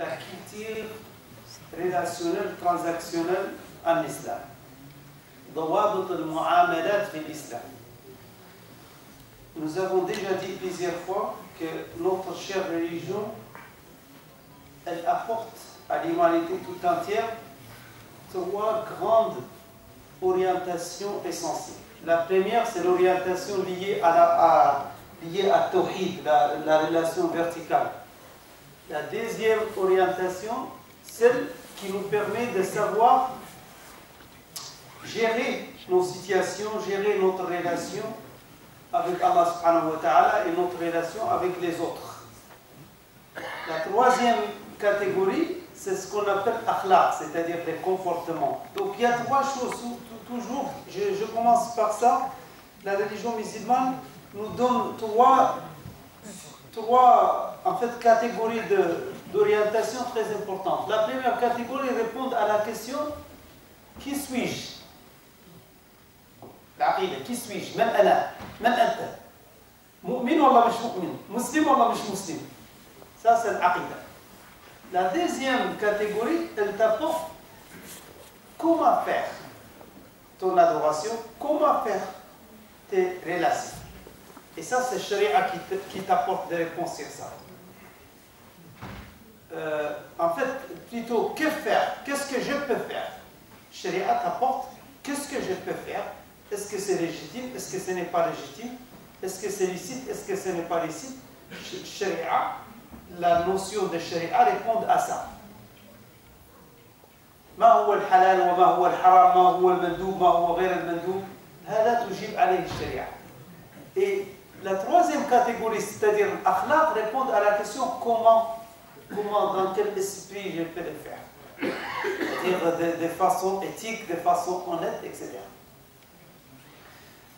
la culture relationnelle, transactionnelle en islam. ضوابط المعاملات في l'islam. Nous avons déjà dit plusieurs fois que notre chère religion, elle apporte à l'humanité tout entière trois grandes orientations essentielles. La première, c'est l'orientation liée à Tawhid, la relation verticale. La deuxième orientation, celle qui nous permet de savoir gérer nos situations, gérer notre relation avec Allah subhanahu wa ta'ala et notre relation avec les autres. La troisième catégorie, c'est ce qu'on appelle akhlaq, c'est-à-dire les comportements. Donc il y a trois choses, toujours, je commence par ça. La religion musulmane nous donne trois en fait, catégories d'orientation très importantes. La première catégorie répond à la question qui suis-je? العقيدة كي سويش من أنا من أنت مؤمن ولا مش مؤمن مسلم ولا مش مسلم ça c'est العقيدة. La deuxième catégorie elle t'apporte comment faire ton adoration, comment faire tes relations, et ça c'est Sharia qui t'apporte des réponses sur ça. En fait plutôt que faire, qu'est-ce que je peux faire? Sharia t'apporte qu'est-ce que je peux faire. Est-ce que c'est légitime? Est-ce que ce n'est pas légitime? Est-ce que c'est licite? Est-ce que ce n'est pas licite? Sharia, la notion de Sharia répond à ça. ما هو الحلال وما هو الحرام ما هو المندوب ما هو غير المندوب هذا تجيب عليه الشريعة. Et la troisième catégorie, c'est-à-dire l'akhlaq, répond à la question comment dans quel esprit je peux le faire. C'est-à-dire de façon éthique, de façon honnête, etc.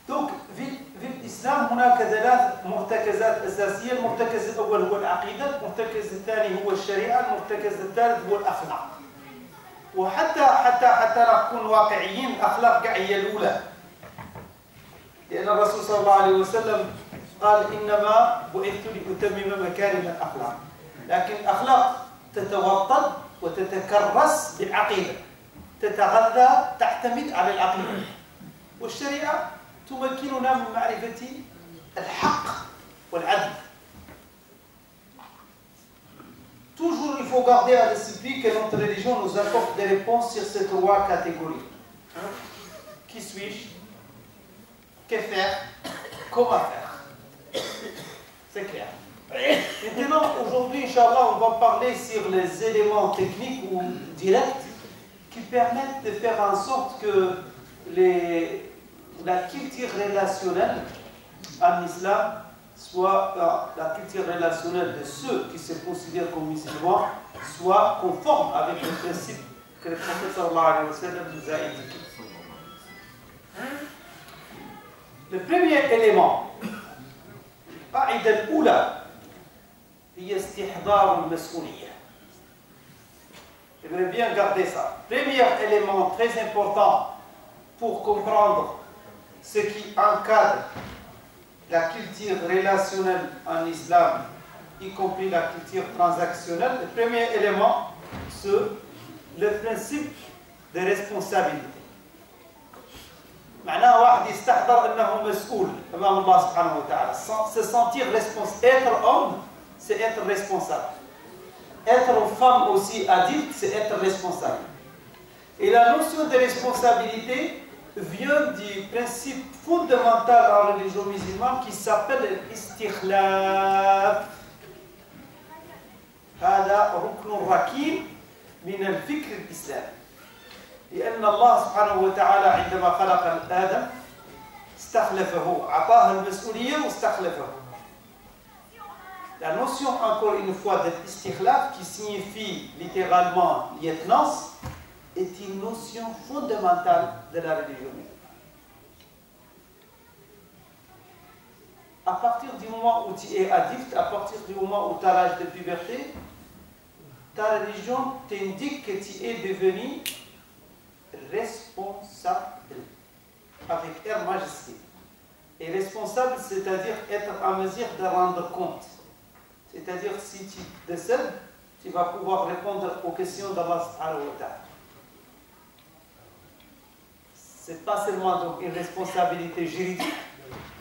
Donc, في الإسلام هناك ثلاث مرتكزات أساسية. المرتكز الأول هو العقيدة، المرتكز الثاني هو الشريعة، المرتكز الثالث هو الأخلاق. وحتى نكون واقعيين، الأخلاق هي الأولى. لأن الرسول صلى الله عليه وسلم قال إنما بعثت لأتمم مكارم الأخلاق. لكن الأخلاق تتوطد وتتكرس بالعقيدة، تتغذى تعتمد على العقيدة. والشريعة تمكننا من معرفة الحق والعدل. Toujours, il faut garder à l'esprit que notre religion nous apporte des réponses sur ces trois catégories. Qui suis-je? Que faire? Comment faire? C'est clair. Maintenant, aujourd'hui, Inch'Allah, on va parler sur les éléments techniques ou directs qui permettent de faire en sorte que la culture relationnelle en islam soit la culture relationnelle de ceux qui se considèrent comme musulmans soit conforme avec le principe que le prophète sallallahu alayhi wa sallam nous a indiqué. Le premier élément, قاعدة الأولى هي استحضار المسؤولية. J'aimerais bien garder ça. Premier élément très important pour comprendre ce qui encadre la culture relationnelle en islam, y compris la culture transactionnelle. Le premier élément, c'est le principe de responsabilité. معناها واحد يستحضر أنه مسؤول أمام الله سبحانه وتعالى. Se sentir responsable. Être homme, c'est être responsable. Être femme aussi adulte, c'est être responsable. Et la notion de responsabilité vient du principe fondamental en religion musulmane qui s'appelle l'istikhlaf. هذا ركن ركين من الفكر الإسلامي. لأن الله سبحانه وتعالى عندما خلق آدم استخلفه، أعطاه المسؤولية واستخلفه. La notion, encore une fois, de l'istikhlaf, qui signifie littéralement lieutenance, est une notion fondamentale de la religion musulmane. À partir du moment où tu es adulte, à partir du moment où tu as l'âge de puberté, ta religion t'indique que tu es devenu responsable, avec R majesté. Et responsable, c'est-à-dire être en mesure de rendre compte. C'est-à-dire, si tu décèdes, tu vas pouvoir répondre aux questions d'Allah subhanahu wa ta'ala. Ce n'est pas seulement donc une responsabilité juridique,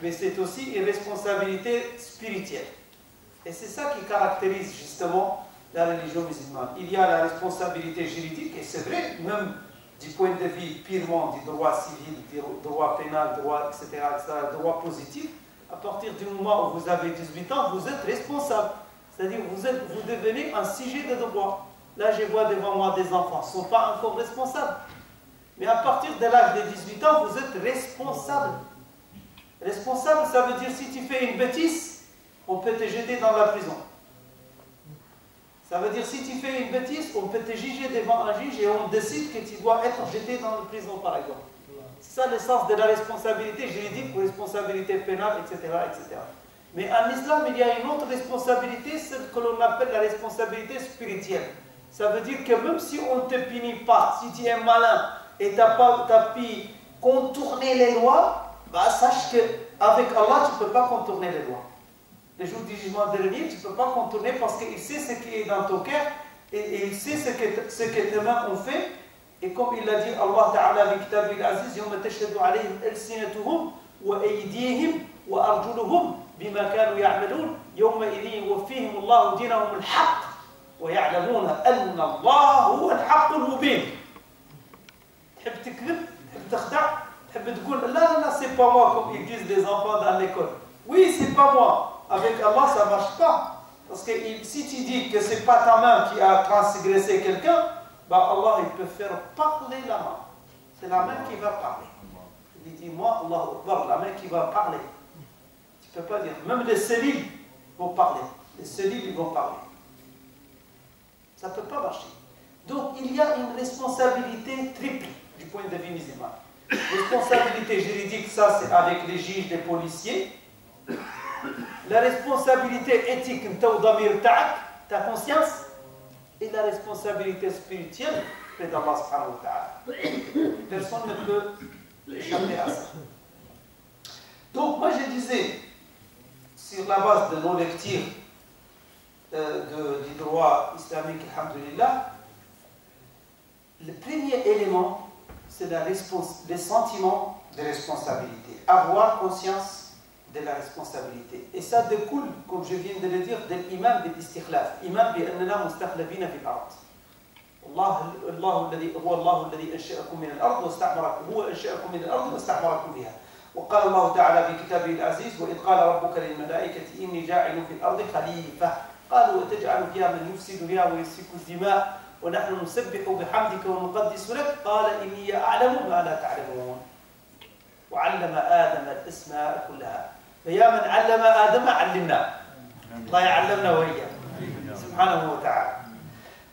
mais c'est aussi une responsabilité spirituelle. Et c'est ça qui caractérise justement la religion musulmane. Il y a la responsabilité juridique, et c'est vrai, même du point de vue purement du droit civil, du droit pénal, droit, etc., droit positif, à partir du moment où vous avez 18 ans, vous êtes responsable. C'est-à-dire vous devenez un sujet de droit. Là, je vois devant moi des enfants, ils ne sont pas encore responsables. Mais à partir de l'âge de 18 ans, vous êtes responsable. Responsable, ça veut dire si tu fais une bêtise, on peut te jeter dans la prison. Ça veut dire si tu fais une bêtise, on peut te juger devant un juge et on décide que tu dois être jeté dans la prison, par exemple. C'est ça le sens de la responsabilité juridique ou responsabilité pénale, etc., etc. Mais en islam, il y a une autre responsabilité, celle que l'on appelle la responsabilité spirituelle. Ça veut dire que même si on ne te punit pas, si tu es malin et tu n'as pu contourner les lois, bah, sache qu'avec Allah, tu ne peux pas contourner les lois. Le jour du jugement dernier, tu ne peux pas contourner parce qu'il sait ce qui est dans ton cœur et il sait ce que tes mains ont fait. Et comme il l'a dit, Allah Ta'ala, avec Kitabil Aziz, يوم تشهد عليهم ألسنتهم وأيديهم وأرجلهم بما كانوا يعملون يومئذ يوفيهم الله دينهم الحق ويعلمون أن الله هو الحق المبين. تحب تكذب، تحب تخدع، تحب تقول لا لا لا c'est pas moi comme ils disent les enfants dans l'école. Oui, c'est pas moi. Avec Allah, ça ne marche pas. Parce que si tu dis que ce n'est pas ta main qui a transgressé quelqu'un, bah Allah, il peut faire parler la main. C'est la main qui va parler. Il dit, moi, Allah Akbar, la main qui va parler. Tu ne peux pas dire. Même les cellules vont parler. Les cellules, ils vont parler. Ça ne peut pas marcher. Donc, il y a une responsabilité triple du point de vue musulman. Responsabilité juridique, ça, c'est avec les juges, les policiers. La responsabilité éthique, ta conscience, et la responsabilité spirituelle, c'est d'Allah subhanahu wa ta'ala. Personne ne peut échapper à ça. Donc, moi je disais, sur la base de nos lectures du droit islamique, alhamdulillah, le premier élément, c'est le sentiment de responsabilité. Avoir conscience de la responsabilité. Et ça découle, comme je viens de le dire, de l'imam de l'istikhlaf. Imam بأننا مستخلفين في الأرض. هو الله الذي أنشأكم من الأرض واستعمركم. هو أنشأكم من الأرض واستعمركم بها. وقال الله تعالى في كتابه العزيز وإذ قال ربك للملائكة إني جاعل في الأرض خليفة قالوا وتجعل فيها من يفسد فيها ويسفك الدماء ونحن نسبح بحمدك ونقدس لك قال إني أعلم ما لا تعلمون. وعلم آدم الأسماء كلها. فيا من علم آدم علمنا. الله يعلمنا وإياه سبحانه وتعالى.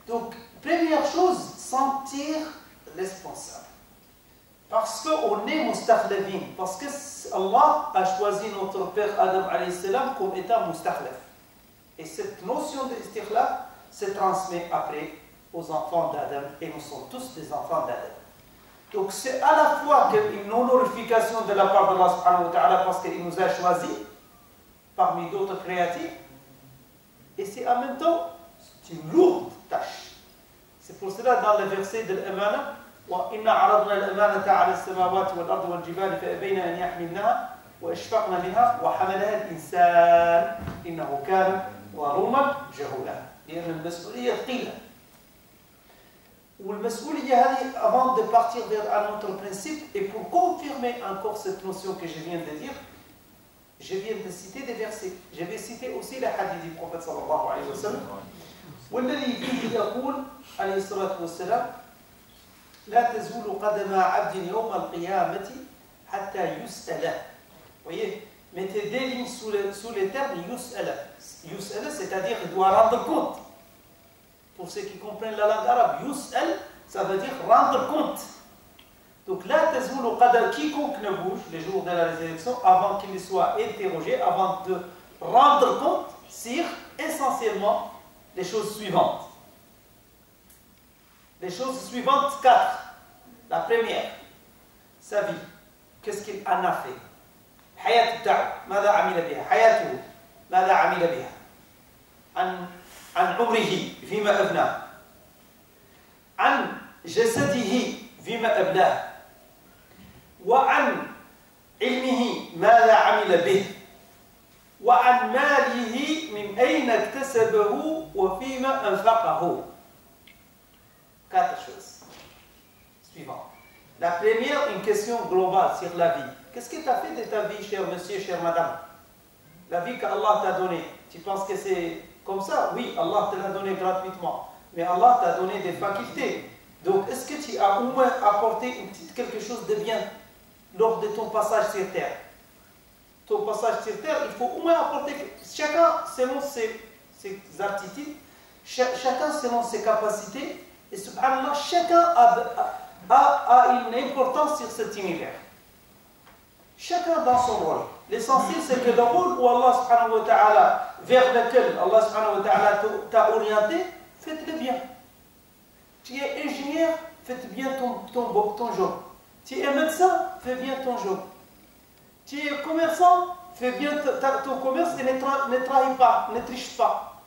Donc, première chose, sentir responsable. Parce qu'on est mustakhlafin. Parce que Allah a choisi notre père Adam alayhi salam comme étant mustakhlaf. Et cette notion d'istikhlaf se transmet après aux enfants d'Adam. Et nous sommes tous des enfants d'Adam. Donc c'est à la fois une honorification de la part d'Allah subhanahu wa ta'ala parce qu'il nous a choisis parmi d'autres créatures et c'est en même temps une lourde tâche. C'est pour cela dans le verset de l'amana وَإِنَّا عَرَضْنَا الْأَمَانَةَ عَلَى السَّمَاوَاتِ وَالْأَرْضِ وَالْجِبَالِ فَأَبَيْنَ أَنْ يَحْمِلْنَهَا وَأَشْفَقْنَ مِنْهَا وَحَمَلَهَا الْإِنسَانُ إِنَّهُ كَانَ ظَلُومًا جَهُولًا. لأن المسؤولية ثقيلة. Avant de partir vers un autre principe, et pour confirmer encore cette notion que je viens de dire, je viens de citer des versets. Je vais citer aussi la hadith du prophète sallallahu alayhi wa sallam. والذي فيه يقول عليه الصلاة والسلام لا تزول قدم عبد يوم القيامة حتى يسأل. Voyez, mettez des lignes sous les termes يسأل. يسأل, c'est-à-dire il doit rendre compte. Pour ceux qui comprennent la langue arabe, yus'al, ça veut dire rendre compte. Donc là, tazulu qadar, quiconque ne bouge les jours de la résurrection avant qu'il soit interrogé, avant de rendre compte sur essentiellement les choses suivantes. Les choses suivantes, 4. La première, sa vie. Qu'est-ce qu'il en a fait? حياته ماذا عمل بها؟ حياته ماذا عمل بها؟ عن عمره فيما أبناه عن جسده فيما أبلاه وعن علمه ماذا عمل به وعن ماله من أين اكتسبه وفيما أنفقه. Quatre choses. Suivant. La première, une question globale sur la vie. Qu'est-ce que tu as fait de ta vie, cher monsieur, chère madame? La vie qu'Allah t'a donnée. Tu penses que c'est comme ça? Oui, Allah te l'a donné gratuitement. Mais Allah t'a donné des facultés. Donc, est-ce que tu as au moins apporté quelque chose de bien lors de ton passage sur terre? Ton passage sur terre, il faut au moins apporter, chacun selon ses aptitudes, chacun selon ses capacités, et subhanallah, chacun a une importance sur cet univers. Chacun dans son rôle. L'essentiel, c'est que le rôle où Allah subhanahu wa ta'ala, vers lequel Allah subhanahu wa ta'ala t'a orienté, faites-le bien. Tu es ingénieur, faites bien ton job. Tu es médecin, fais bien ton job. Tu es commerçant, fais bien ton commerce et ne trahis pas, ne triche pas.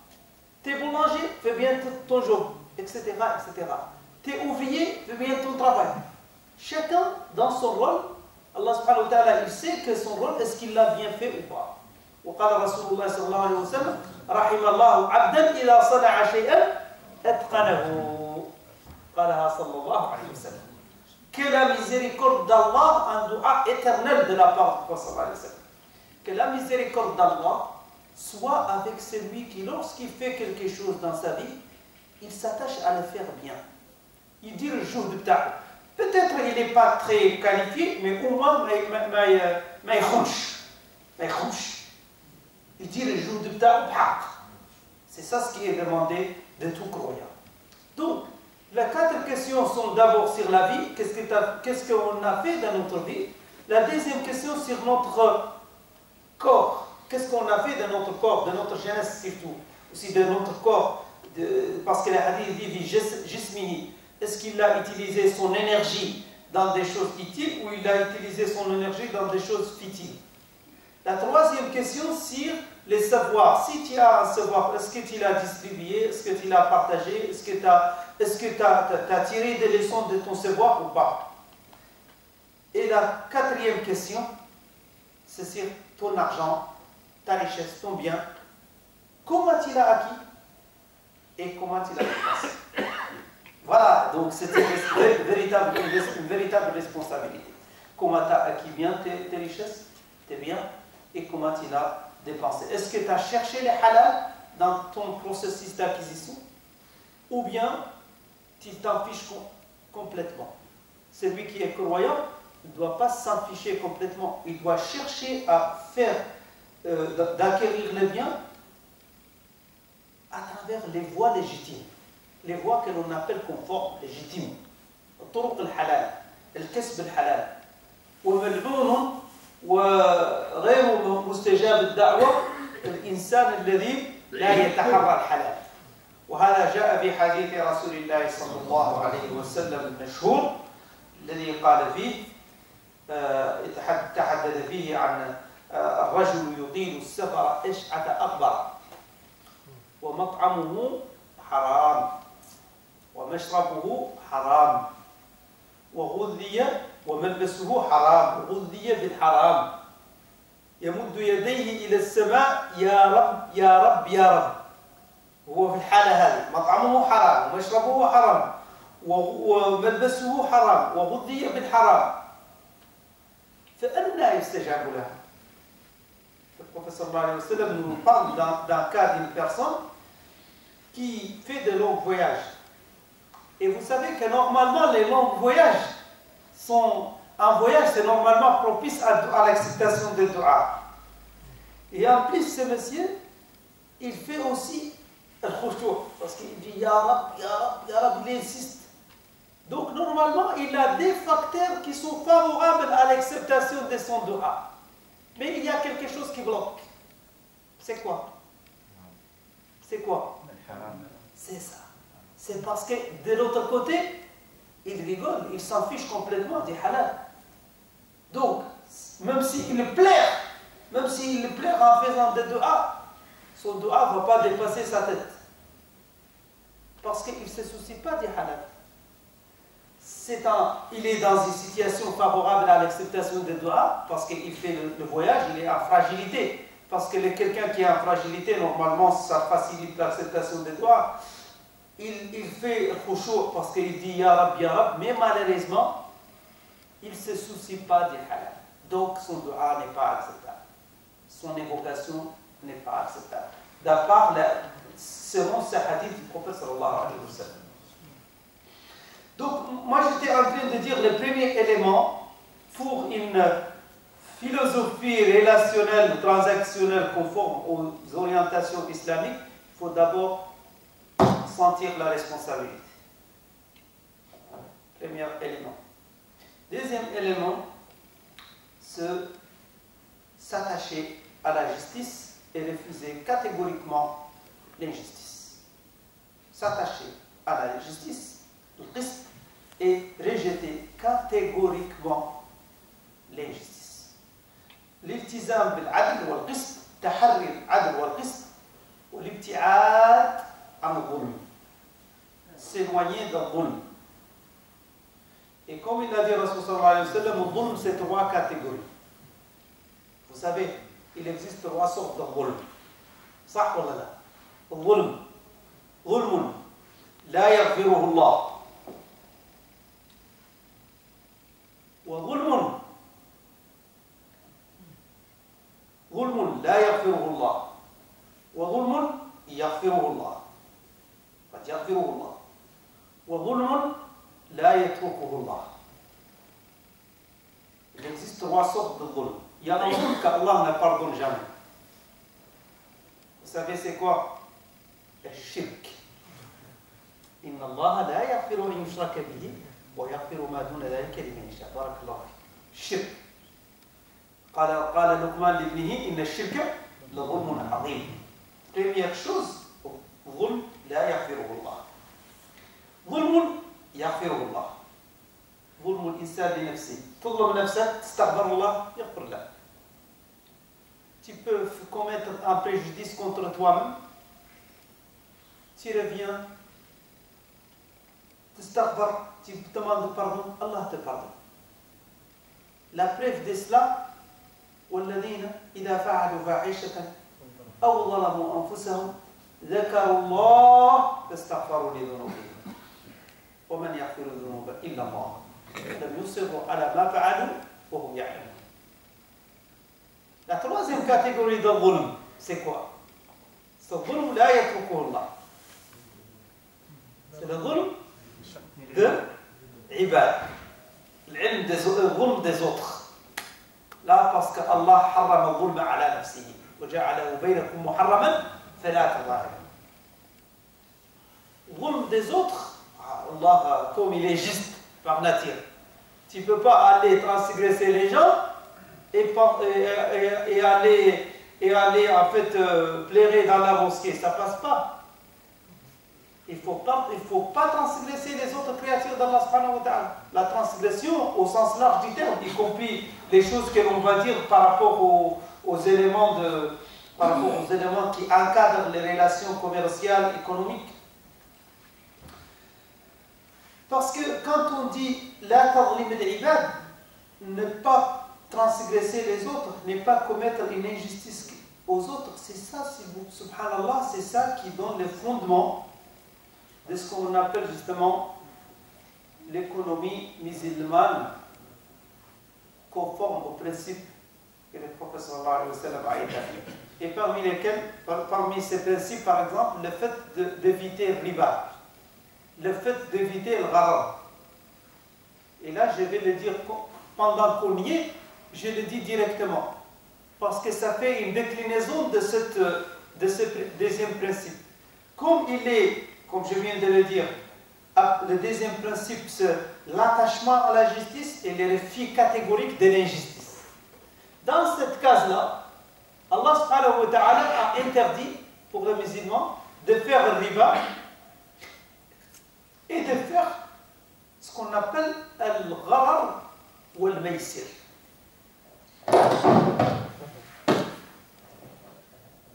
Tu es boulanger, fais bien ton job, etc., etc. Tu es ouvrier, fais bien ton travail. Chacun dans son rôle, Allah subhanahu wa ta'ala, il sait que son rôle, est-ce qu'il l'a bien fait ou pas. وقال رسول الله صلى الله عليه وسلم رحم الله عبدا إذا صنع شيئا أتقنه. قالها صلى الله عليه وسلم. Que la miséricorde d'Allah, un dua éternel de la part du prophète sallallahu alayhi wa sallam. Que la miséricorde d'Allah soit avec celui qui, lorsqu'il fait quelque chose dans sa vie, il s'attache à le faire bien. Il dit le jour de ta. Peut-être il n'est pas très qualifié, mais au moins, il dit le jour de ta. C'est ça ce qui est demandé de tout croyant. Donc, les 4 questions sont d'abord sur la vie, qu'est-ce qu'on a fait dans notre vie. La deuxième question sur notre corps, qu'est-ce qu'on a fait de notre corps, de notre jeunesse surtout, aussi de notre corps, parce que le hadith dit jismihi, est-ce qu'il a utilisé son énergie dans des choses utiles ou il a utilisé son énergie dans des choses futiles. La troisième question sur les savoirs. Si tu as un savoir, est-ce que tu l'as distribué, est-ce que tu l'as partagé, est-ce que tu as tiré des leçons de ton savoir ou pas? Et la quatrième question, c'est sur ton argent, ta richesse, ton bien. Comment tu l'as acquis et comment tu l'as dépensé? Voilà, donc c'est une véritable responsabilité. Comment tu as acquis bien tes richesses, tes biens, et comment tu l'as dépensé. Est-ce que tu as cherché les halal dans ton processus d'acquisition ou bien tu t'en fiches complètement? Celui qui est croyant ne doit pas s'en ficher complètement. Il doit chercher à faire, d'acquérir les biens à travers les voies légitimes. Les voies que l'on appelle conformes, légitimes. الطرق الحلال، الكسب الحلال. وملعون وغير مستجاب الدعوة الإنسان الذي لا يتحرى الحلال. وهذا جاء في حديث رسول الله صلى الله عليه وسلم المشهور الذي قال فيه تحدث فيه عن الرجل يطيل السفر أشعث أغبر ومطعمه حرام ومشربه حرام وغذي وملبسه حرام وغذي بالحرام يمد يديه إلى السماء يا رب يا رب يا رب. هو في الحالة هذه مطعمه حرام ومشربه حرام وملبسه حرام وغذي بالحرام، فأنى يستجاب له؟ Le prophète sallallahu alayhi wa sallam nous parle d'un cas d'une personne qui fait de longs voyages. Et vous savez que normalement les longs voyages sont... Un voyage c'est normalement propice à l'acceptation des doigts. Et en plus ce monsieur, il fait aussi le khushu', parce qu'il dit Ya Rab, Ya Rab, Ya Rab, il insiste. Donc normalement il a des facteurs qui sont favorables à l'acceptation de son doigt. Mais il y a quelque chose qui bloque. C'est quoi? C'est quoi? C'est ça. C'est parce que de l'autre côté, il rigole, il s'en fiche complètement du halal. Donc, même s'il plaire en faisant des doigts, son doigt ne va pas dépasser sa tête. parce qu'il ne se soucie pas du halal. Il est dans une situation favorable à l'acceptation des doigts parce qu'il fait le voyage, il est en fragilité. Parce que quelqu'un qui est en fragilité, normalement, ça facilite l'acceptation des doigts. Il fait khushu' parce qu'il dit Ya Rab, mais malheureusement, il ne se soucie pas du halal. Donc son doigt n'est pas acceptable. Son évocation n'est pas acceptable. Selon ce hadith du prophète sallallahu alayhi wa sallam. Donc, moi j'étais en train de dire le premier élément pour une philosophie relationnelle, transactionnelle conforme aux orientations islamiques, il faut d'abord sentir la responsabilité. Premier élément. Deuxième élément, s'attacher à la justice et refuser catégoriquement l'injustice. S'attacher à la justice, le qist, et rejeter catégoriquement l'injustice. L'iltizam bil-adl wal-qist, tahari al-adl wal-qist, l'ibti'ad an-dhulm, s'éloigner d'un dhulm. Et comme il a dit Rasul sallallahu alayhi wa sallam, le dhulm c'est 3 catégories. Vous savez, il existe 3 sortes de dhulm. صح ولا لا؟ الظلم ظلم لا يغفره الله وظلم لا يغفره الله وظلم يغفره الله قد يغفره الله وظلم لا يتركه الله. Il existe 3 sortes de dhulm. Il y a un dhulm qu'Allah ne pardonne jamais. Vous savez c'est quoi? Le shirk. Inna Allah la yaghfiru an yushraka bihi wa yaghfiru ma duna dhalika liman yasha. Barakallahu fik. Shirk. قال لقمان لابنه إن الشرك لظلم عظيم. Première chose, ظلم لا يغفره الله. ظلم يغفره الله. ظلم الإنسان لنفسه. تظلم نفسك تستغفر الله يغفر لك. Tu peux commettre un préjudice contre toi-même, tu reviens, tu demandes pardon, Allah te pardonne. La preuve de cela, والذين إذا فعلوا فاحشة أو ظلموا أنفسهم ذكروا الله فاستغفروا لذنوبهم ومن يغفر الذنوب إلا الله لم يصروا على ما فعلوا وهم يعلمون. La troisième catégorie de dhulm, c'est quoi? C'est le dhulm la yatrukuhu Allah. C'est le dhulm de ibad, l'ilm des dhulm des autres. Là, parce que Allah harrama dhulm ala nafsihi wa ja'alahu baynakum muharraman fala tadhalimu. Dhulm des autres, Allah, comme il est juste par nature, tu ne peux pas aller transgresser les gens et aller en fait plairer dans la mosquée, ça passe pas. Il faut pas transgresser les autres créatures d'Allah subhanahu wa ta'ala. La transgression au sens large du terme, y compris les choses que l'on va dire par rapport aux éléments qui encadrent les relations commerciales, économiques. Parce que quand on dit la tadlim al-ibad, ne pas transgresser les autres, ne pas commettre une injustice aux autres, c'est ça, subhanallah, c'est ça qui donne le fondement de ce qu'on appelle justement l'économie musulmane conforme aux principes que le prophète sallallahu alayhi wa sallam a établis. Et parmi ces principes, par exemple, le fait d'éviter le riba, le fait d'éviter le gharar. Et là, je vais le dire pendant qu'on y est, je le dis directement, parce que ça fait une déclinaison de ce deuxième principe. Comme je viens de le dire, le deuxième principe, c'est l'attachement à la justice et le refus catégorique de l'injustice. Dans cette case-là, Allah subhanahu wa ta'ala a interdit pour les musulmans de faire le riba et de faire ce qu'on appelle al-gharar ou al-maysir.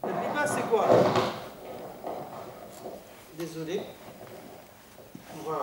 Le riba, c'est quoi? Désolé. on va...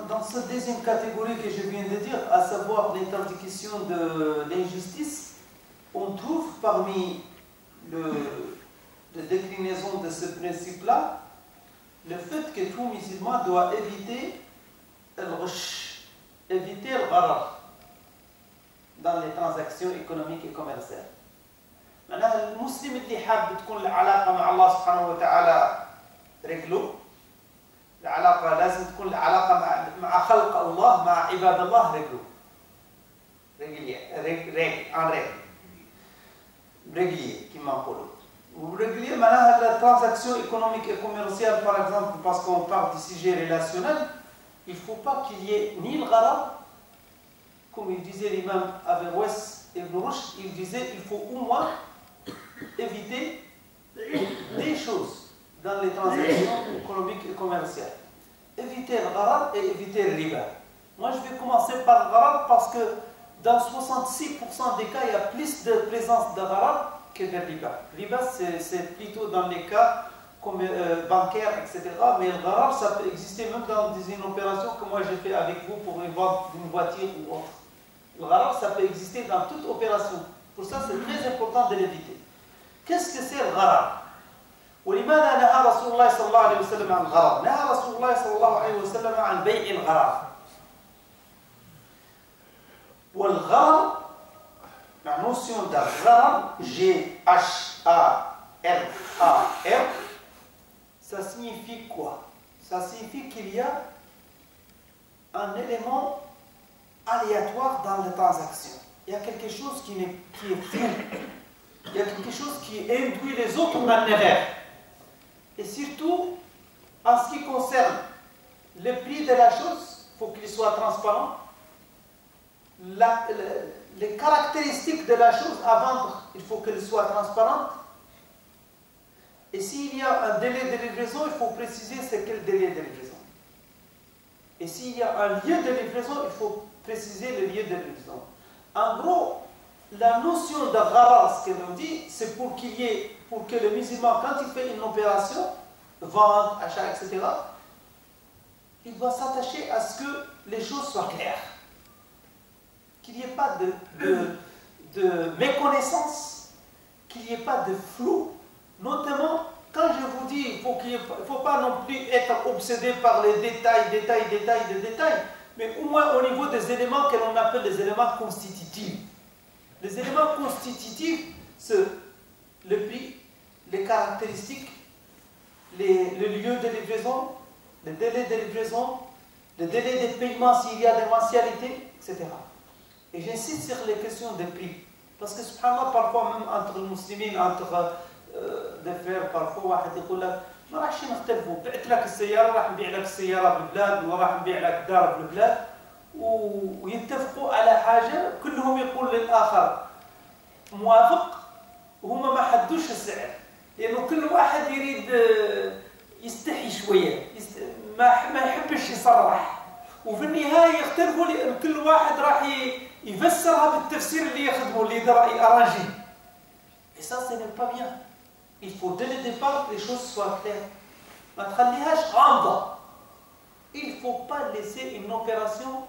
Dans cette deuxième catégorie que je viens de dire, à savoir l'interdiction de l'injustice, on trouve parmi les déclinaisons de ce principe-là le fait que tout musulman doit éviter le gharar dans les transactions économiques et commerciales. معناها المسلم اللي حاب تكون العلاقة مع الله سبحانه وتعالى رجله العلاقة لازم تكون العلاقة مع خلق الله مع عباد الله رجلية كما نقولوا. ورجلية معناها la transaction économique et commerciale par exemple parce qu'on parle du sujet relationnel, il ne faut pas qu'il y ait ni le gharar, comme il disait l'imam Averroès Ibn Rushd, il disait il faut au moins éviter des choses dans les transactions économiques et commerciales. Éviter le gharar et éviter le riba. Moi, je vais commencer par le gharar parce que dans 66% des cas, il y a plus de présence de gharar que de riba. Riba, c'est plutôt dans les cas comme, bancaires, etc. Mais le gharar, ça peut exister même dans une opération que moi j'ai fait avec vous pour une vente d'une voiture ou autre. Le gharar, ça peut exister dans toute opération. Pour ça, c'est très important de l'éviter. Qu'est-ce que c'est le gharar? ولماذا نهى رسول الله صلى الله عليه وسلم عن الغرر؟ نهى رسول الله صلى الله عليه وسلم عن بيع الغرر. والغرر, la notion de gharar, G-H-A-R-A-R, ça signifie quoi? Ça signifie qu'il y a un élément aléatoire dans les transactions. Il y a quelque chose qui est flou. Il y a quelque chose qui induit les autres en erreur. Et surtout, en ce qui concerne le prix de la chose, il faut qu'il soit transparent. Les caractéristiques de la chose à vendre, il faut qu'elles soient transparentes. Et s'il y a un délai de livraison, il faut préciser c'est quel délai de livraison. Et s'il y a un lieu de livraison, il faut préciser le lieu de livraison. En gros, la notion de gharar, ce qu'elle nous dit, c'est pour que le musulman, quand il fait une opération, vente, achat, etc., il doit s'attacher à ce que les choses soient claires. Qu'il n'y ait pas de méconnaissance, qu'il n'y ait pas de flou. Notamment, quand je vous dis, il ne faut pas non plus être obsédé par les détails, mais au moins au niveau des éléments que l'on appelle les éléments constitutifs. Les éléments constitutifs, c'est le prix, les caractéristiques, le lieu de livraison, le délai de livraison, le délai de paiement s'il y a des mensualités, etc. Et j'insiste sur les questions de prix. Parce que, subhanallah, parfois même entre les musulmans, entre des frères, parfois, واحد يقول لك ما راحش نختلفوا، بعت لك السيارة راح نبيع لك السيارة بالبلاد ولا راح نبيع لك دار بالبلاد. ويتفقوا على حاجة كلهم يقول للآخر موافق وهما ما حدوش السعر لأنه كل واحد يريد يستحي شوية ما يحبش يصرح وفي النهاية يختلفوا لأن كل واحد راح يفسرها بالتفسير اللي يخدمه اللي يأرانجي. Et ça, ce n'est pas bien. Il faut dès le départ que les choses soient claires. ما تخليهاش غامضة. Il ne faut pas laisser une opération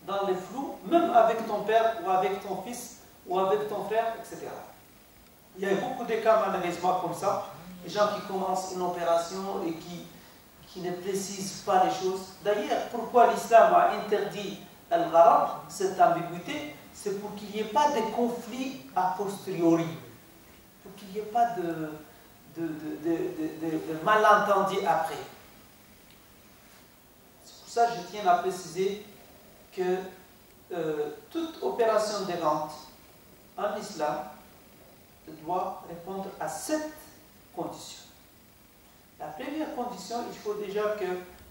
dans le flou, même avec ton père ou avec ton fils ou avec ton frère, etc. Il y a beaucoup de cas malheureusement comme ça, des gens qui commencent une opération et qui ne précisent pas les choses. D'ailleurs, pourquoi l'islam a interdit al-gharar, cette ambiguïté, c'est pour qu'il n'y ait pas de conflit a posteriori, pour qu'il n'y ait pas de malentendu après. C'est pour ça que je tiens à préciser que toute opération de vente en islam doit répondre à 7 conditions. La première condition, il faut déjà que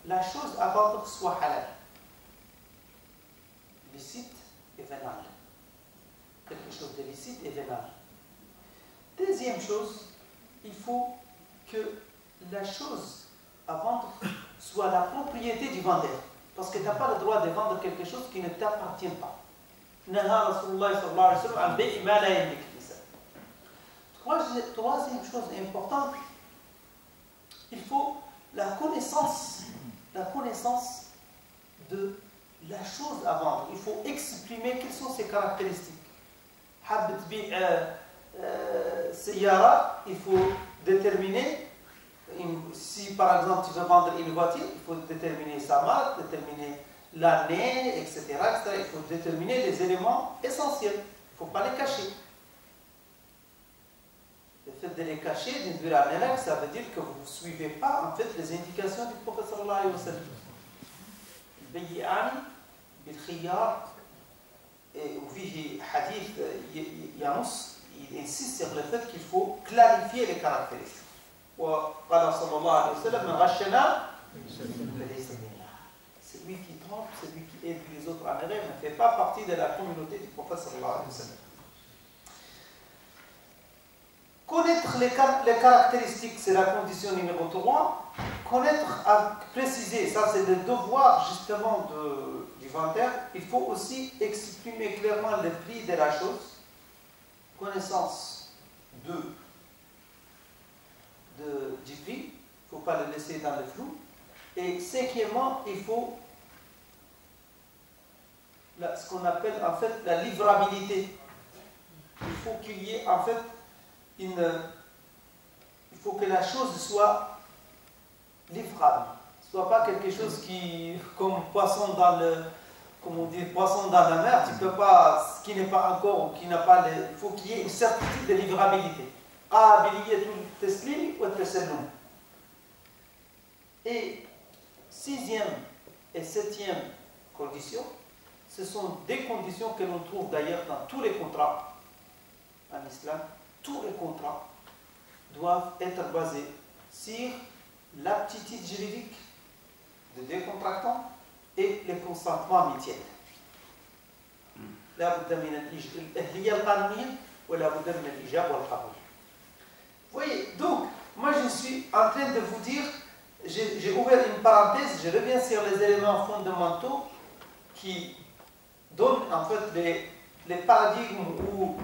la chose à vendre soit halal, licite et vénale. quelque chose d'illicite et vénal. Deuxième chose, il faut que la chose à vendre soit la propriété du vendeur. Parce que tu n'as pas le droit de vendre quelque chose qui ne t'appartient pas. Troisième chose importante, il faut la connaissance de la chose à vendre. Il faut exprimer quelles sont ses caractéristiques. Il faut déterminer, si par exemple tu veux vendre une voiture, il faut déterminer sa marque, déterminer l'année, etc., etc. Il faut déterminer les éléments essentiels. Il ne faut pas les cacher. Le fait de les cacher, ça veut dire que vous ne suivez pas en fait les indications du prophète sallallahu alayhi wa sallam. البيعان بالخيار وفيه حديث ينص il insiste sur le fait qu'il faut clarifier les caractéristiques. وقال صلى الله عليه وسلم من غشنا فليس منا. Celui qui trompe, celui qui aide les autres en erreur ne fait pas partie de la communauté du prophète sallallahu alayhi wa sallam. Connaître les caractéristiques, c'est la condition numéro 3. Connaître, préciser, ça c'est le devoir justement du vendeur. Il faut aussi exprimer clairement le prix de la chose. Connaissance du prix, il ne faut pas le laisser dans le flou. Et cinquièmement, il faut ce qu'on appelle en fait la livrabilité. Il faut qu'il y ait en fait il faut que la chose soit livrable, soit pas quelque chose qui, comme poisson dans poisson dans la mer, tu peux pas, qui n'est pas encore, ou qui n'a pas, il faut qu'il y ait une certitude de livrabilité. Et sixième et septième condition, ce sont des conditions que l'on trouve d'ailleurs dans tous les contrats en islam. Tous les contrats doivent être basés sur l'aptitude juridique des deux contractants et le consentement mutuel. Voyez, donc, moi je suis en train de vous dire, j'ai ouvert une parenthèse, je reviens sur les éléments fondamentaux qui donnent en fait les paradigmes ou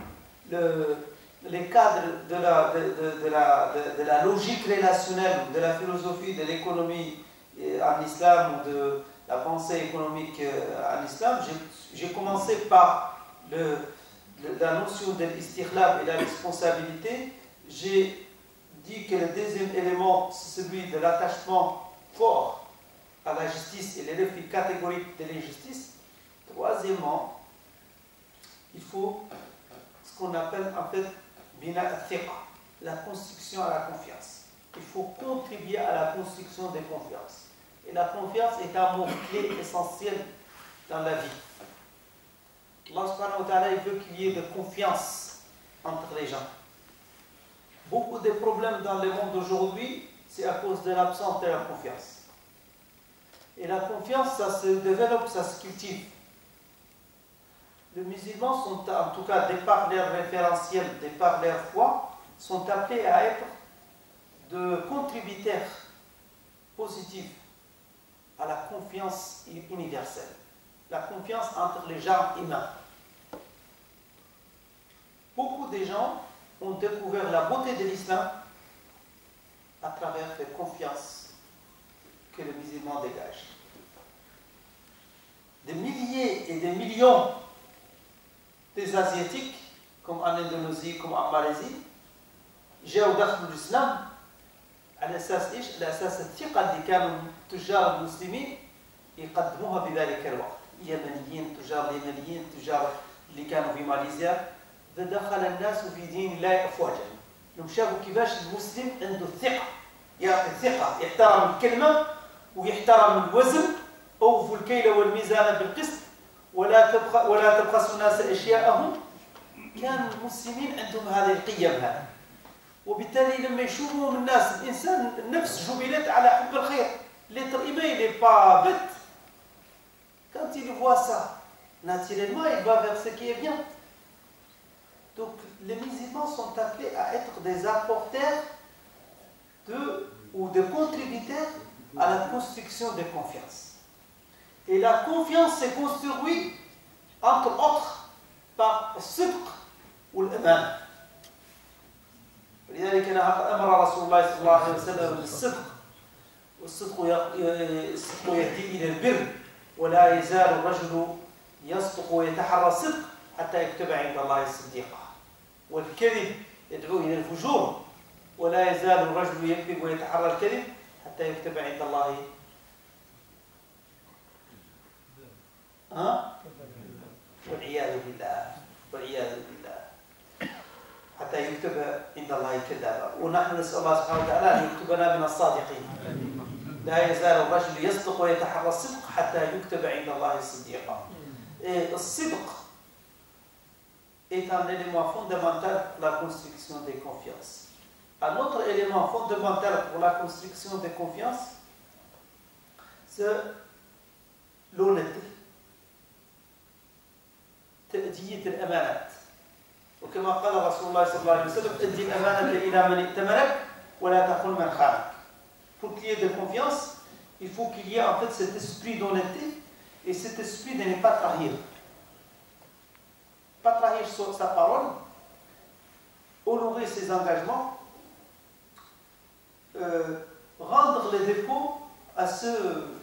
les cadres de la logique relationnelle, de la philosophie, de l'économie en islam ou de la pensée économique en islam. J'ai commencé par la notion de l'istiqlal et la responsabilité. J'ai dit que le deuxième élément, c'est celui de l'attachement fort à la justice et les refus catégoriques de l'injustice. Troisièmement, il faut ce qu'on appelle en fait la construction à la confiance. Il faut contribuer à la construction de confiance. Et la confiance est un mot-clé essentiel dans la vie. Allah subhanahu wa ta'ala, il veut qu'il y ait de confiance entre les gens. Beaucoup de problèmes dans le monde d'aujourd'hui, c'est à cause de l'absence de la confiance. Et la confiance, ça se développe, ça se cultive. Les musulmans sont, en tout cas, de par leur référentiel, de par leur foi, sont appelés à être de contributeurs positifs à la confiance universelle, la confiance entre les gens humains. Beaucoup de gens ont découvert la beauté de l'islam à travers la confiance que le musulman dégage. Des milliers et des millions des Asiatiques, comme en Indonésie, comme en Malaisie, جاءوا دخلوا الإسلام على أساس إيش؟ على أساس الثقة اللي كانوا تجار المسلمين يقدموها بذلك الوقت. يمنيين، تجار اليمنيين، تجار اللي كانوا في ماليزيا، فدخل الناس في دين الله أفواجا. لهم شافوا كيفاش المسلم عنده الثقة، يعطي الثقة، يحترم الكلمة ويحترم الوزن، أوفوا الكيل والميزان بالقسط ولا تبخسوا الناس أشياءهم. كان المسلمين عندهم هذه القيم هذه. وبالتالي لما يشوفوا من الناس الانسان النفس جبلت على حب الخير. L'être humain il n'est pas bête. Quand il voit ça, naturellement il va vers ce qui est bien. Donc les musulmans sont appelés à être des apporteurs ou des contributeurs à la construction de confiance. Et la confiance s'est construite, entre autres, par le sidq ou l'aman. لذلك أمر رسول الله صلى الله عليه وسلم بالصدق والصدق يهدي إلى البر ولا يزال الرجل يصدق ويتحرى الصدق حتى يكتب عند الله صديقا والكذب يدعو إلى الفجور ولا يزال الرجل يكذب ويتحرى الكذب حتى يكتب عند الله والعياذ بالله والعياذ بالله حتى يكتب عند الله كذابا ونحن نسأل الله سبحانه وتعالى أن يكتبنا من الصادقين لا يزال الرجل يصدق ويتحرى الصدق حتى يكتب عند الله صديقا. الصدق est un élément fondamental pour la construction des confiances. Un autre élément fondamental pour la construction des confiances, c'est l'honnêteté. تأدية الأمانات. وكما قال رسول الله صلى الله عليه وسلم أدي الأمانة إلى من ائتمنك ولا تخن من خانك. Pour qu'il y ait de confiance, il faut qu'il y ait en fait cet esprit d'honnêteté et cet esprit de ne pas trahir. Pas trahir sa parole, honorer ses engagements, rendre les dépôts à ceux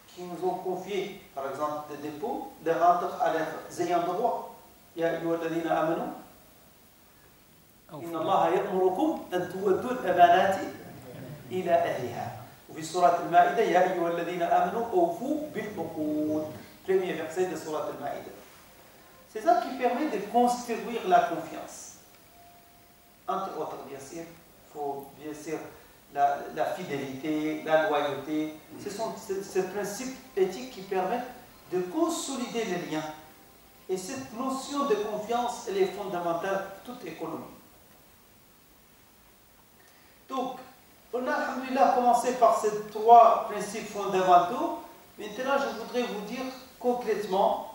qui nous ont confié, par exemple, des dépôts, les rendre à leurs ayants droit. يا أيها الذين آمنوا إن الله يأمركم أن تؤدوا الأمانات إلى أهلها. وفي سورة المائدة يا أيها الذين آمنوا أوفوا بالعقود. Premier verset de Surat al-Maïda. C'est ça qui permet de construire la confiance. Entre autres, bien sûr, il faut bien sûr la fidélité, la loyauté. Ce sont ces principes éthiques qui permettent de consolider les liens. Et cette notion de confiance, elle est fondamentale pour toute économie. Donc, on a, alhamdoulilah, commencé par ces trois principes fondamentaux. Maintenant, je voudrais vous dire concrètement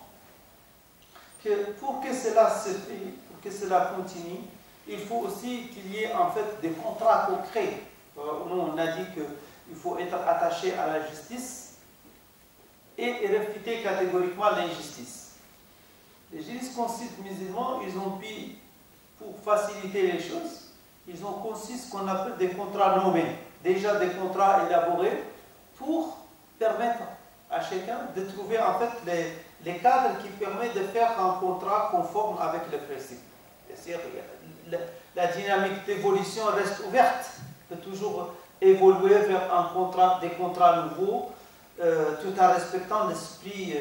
que pour que cela se fait, pour que cela continue, il faut aussi qu'il y ait en fait des contrats concrets. Nous, on a dit qu'il faut être attaché à la justice et réfuter catégoriquement l'injustice. Les jurisconsultes musulmans, ils ont pu, pour faciliter les choses, ils ont conçu ce qu'on appelle des contrats nommés, déjà des contrats élaborés pour permettre à chacun de trouver en fait les cadres qui permettent de faire un contrat conforme avec les principes. Bien sûr, la dynamique d'évolution reste ouverte, peut toujours évoluer vers des contrats nouveaux, tout en respectant l'esprit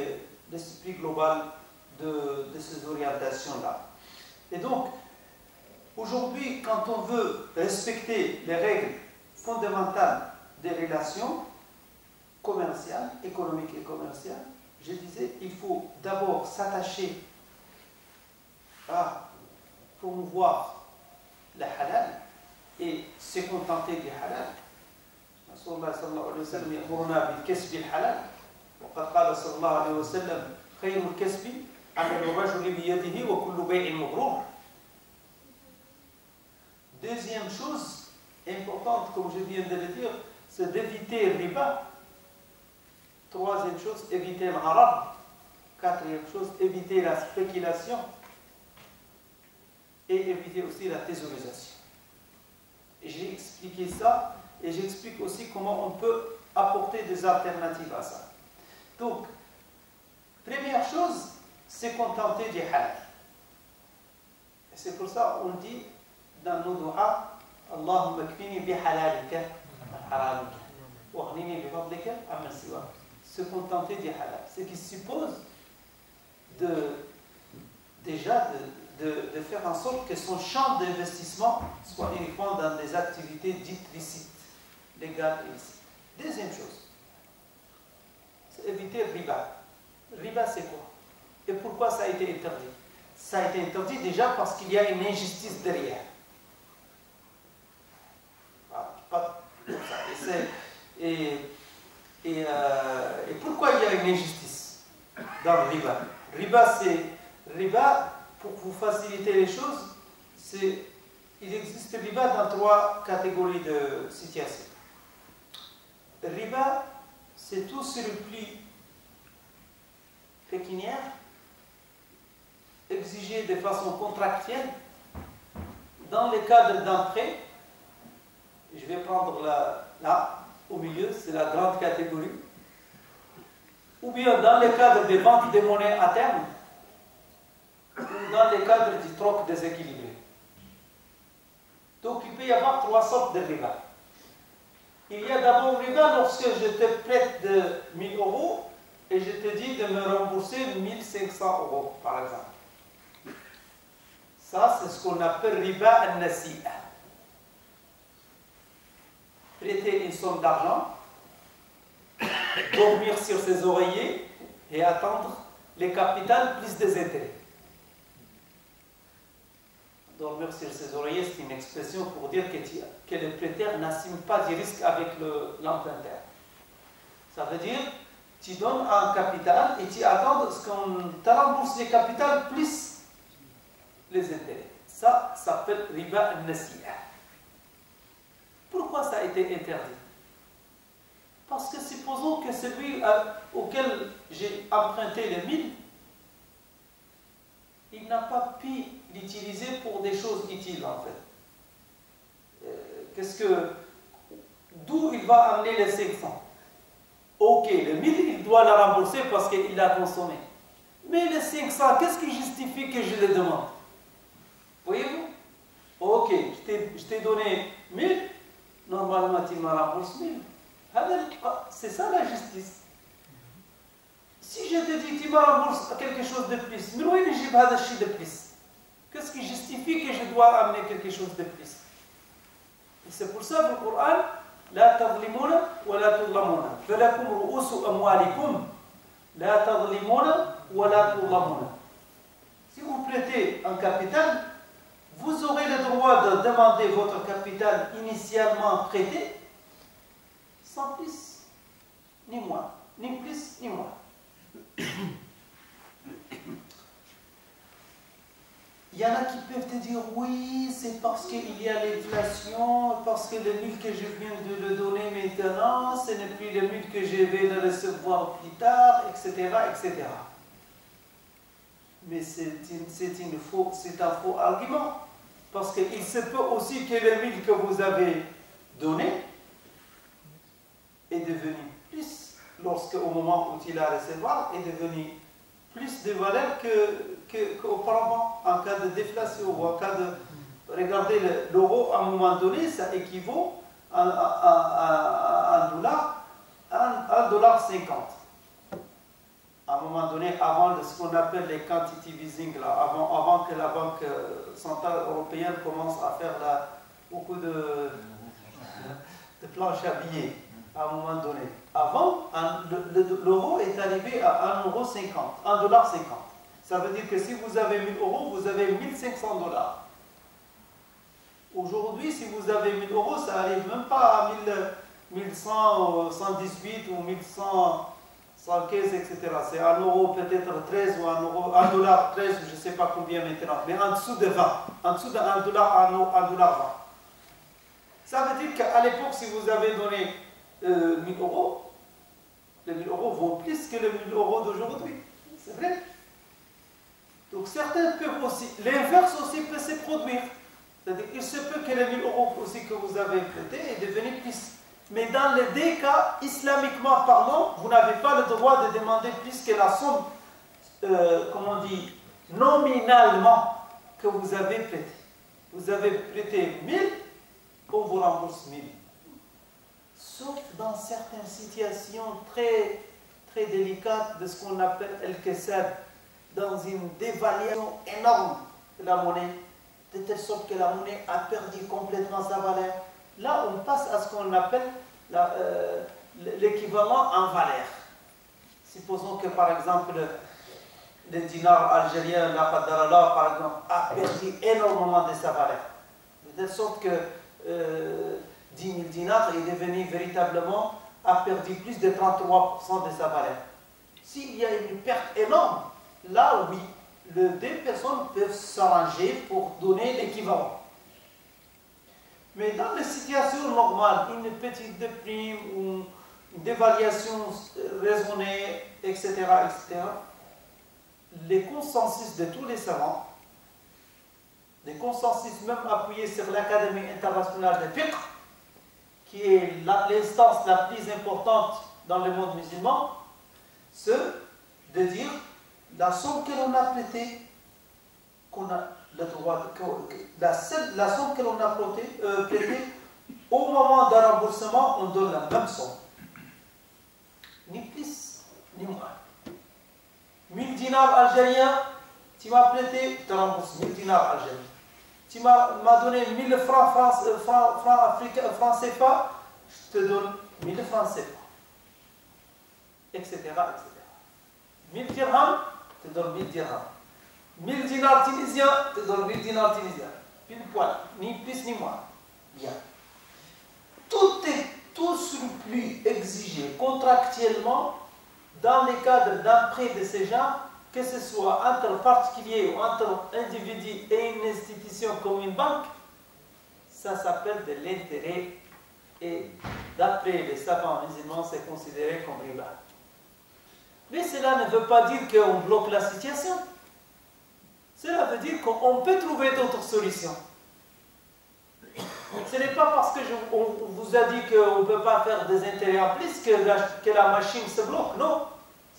global de ces orientations-là. Et donc, aujourd'hui, quand on veut respecter les règles fondamentales des relations commerciales, économiques et commerciales, je disais, il faut d'abord s'attacher à promouvoir le halal et se contenter du halal. Rasulullah sallallahu alayhi wa sallam ya'muruna bil kasbi al halal. Wa qad qala sallallahu alayhi wa sallam khayrul kasbi Deuxième chose importante, comme je viens de le dire, c'est d'éviter le riba. Troisième chose, éviter le haram. Quatrième chose, éviter la spéculation. Et éviter aussi la thésaurisation. Et j'ai expliqué ça, et j'explique aussi comment on peut apporter des alternatives à ça. Donc, première chose, c'est contenter du halal. Et c'est pour ça qu'on dit dans nos doigts, Allahumma kfini bi halalika haramika wa ghnini bi fadlika amman siwak. Se contenter du halal. Ce qui suppose déjà de faire en sorte que son champ d'investissement soit uniquement dans des activités dites licites, légales et licites. Deuxième chose, c'est éviter le riba. Le riba, c'est quoi? Et pourquoi ça a été interdit? Ça a été interdit déjà parce qu'il y a une injustice derrière. Et pourquoi il y a une injustice dans le riba? Riba, pour vous faciliter les choses, il existe le riba dans 3 catégories de situations. Le riba, c'est tout surplus pécuniaire exigé de façon contractuelle dans le cadre d'un prêt. Je vais prendre là, au milieu, c'est la grande catégorie. Ou bien dans le cadre des ventes de monnaie à terme, ou dans le cadre du troc déséquilibré. Donc il peut y avoir 3 sortes de riba. Il y a d'abord riba lorsque je te prête de 1000 € et je te dis de me rembourser 1500 €, par exemple. Ça, c'est ce qu'on appelle riba al-nasi'a. Prêter une somme d'argent, dormir sur ses oreillers et attendre les capitales plus des intérêts. Dormir sur ses oreillers, c'est une expression pour dire que le prêteur n'assume pas de risque avec l'emprunteur. Ça veut dire, tu donnes un capital et tu attends ce qu'on te rembourse les capitales plus les intérêts. Ça s'appelle riba al-nasi'a. Pourquoi ça a été interdit? Parce que supposons que celui auquel j'ai emprunté les 1000, il n'a pas pu l'utiliser pour des choses utiles en fait. D'où il va amener les 500? Ok, le 1000 il doit la rembourser parce qu'il l'a consommé. Mais les 500, qu'est-ce qui justifie que je les demande? Voyez-vous? Ok, je t'ai donné 1000, normalement tu me rembourses 1000. C'est ça la justice. Si je te dis tu me rembourses quelque chose de plus, mais oui, j'ai pas de plus. Qu'est-ce qui justifie que je dois amener quelque chose de plus? Et c'est pour ça que le Coran, la tadlimuna wa la tudlamuna. Falakum ru'usu amwalikum, la tadlimuna wa la tudlamuna. Si vous prêtez un capital, vous aurez le droit de demander votre capital initialement prêté sans plus ni moins, ni plus ni moins. Il y en a qui peuvent te dire oui, c'est parce qu'il y a l'inflation, parce que le 1000 que je viens de le donner maintenant, ce n'est plus le 1000 que je vais le recevoir plus tard, etc. etc. Mais c'est un faux argument. Parce qu'il se peut aussi que le 1000 que vous avez donné est devenu plus, au moment où il a recevoir, est devenu plus de valeur qu'auparavant, en cas de déflation ou en cas de... Regardez, l'euro, à un moment donné, ça équivaut à $1,50. À un moment donné, avant ce qu'on appelle les quantitative easing, là, avant que la Banque centrale européenne commence à faire beaucoup de planches à billets, à un moment donné. Avant, l'euro est arrivé à $1,50. Ça veut dire que si vous avez 1000 €, vous avez 1500 $. Aujourd'hui, si vous avez 1000 €, ça n'arrive même pas à 1118 ou 1115, etc. C'est €1 peut-être 13 ou $1,13, je ne sais pas combien maintenant, mais en dessous de 20, en dessous de $1 à $1,20. Ça veut dire qu'à l'époque, si vous avez donné 1000 €, les 1000 € vaut plus que les 1000 € d'aujourd'hui. C'est vrai. Donc certains peuvent aussi, l'inverse aussi peut se produire. C'est-à-dire qu'il se peut que les 1000 € aussi que vous avez prêté est devenu plus. Mais dans les deux cas, islamiquement parlant, vous n'avez pas le droit de demander plus que la somme, comment on dit, nominalement que vous avez prêté. Vous avez prêté 1000, on vous rembourse 1000. Sauf dans certaines situations très, très délicates de ce qu'on appelle el-kesab, dans une dévaluation énorme de la monnaie, de telle sorte que la monnaie a perdu complètement sa valeur. Là, on passe à ce qu'on appelle l'équivalent en valeur. Supposons que, par exemple, le dinar algérien, la qadarallah, par exemple, a perdu énormément de sa valeur. De telle sorte que 10 000 dinars est devenu véritablement, a perdu plus de 33% de sa valeur. S'il y a une perte énorme, là oui, les deux personnes peuvent s'arranger pour donner l'équivalent. Mais dans les situations normales, une petite déprime ou une dévaluation raisonnée, etc., les consensus de tous les savants, des consensus même appuyés sur l'Académie internationale de fiqh, qui est l'instance la plus importante dans le monde musulman, c'est de dire la somme que l'on a prêtée, qu'on a le droit la somme que l'on a prêtée, au moment d'un remboursement, on donne la même somme. Ni plus, ni moins. 1000 dinars algériens, tu m'as prêté, je te rembourse 1000 dinars algériens. Tu m'as donné 1000 francs CFA, je te donne 1000 francs CFA. Etc. 1000 dirhams, je te donne 1000 dirhams. 1000 dinars tunisiens, je te donne 1000 dinars tunisiens. Pile poil, ni plus ni moins. Bien. Tout surplus exigé contractuellement dans le cadre d'un prêt de ce genre, que ce soit entre particuliers ou entre individus et une institution comme une banque, ça s'appelle de l'intérêt et d'après les savants musulmans, c'est considéré comme riba. Mais cela ne veut pas dire qu'on bloque la situation. Cela veut dire qu'on peut trouver d'autres solutions. Ce n'est pas parce qu'on vous a dit qu'on ne peut pas faire des intérêts en plus que la machine se bloque. Non.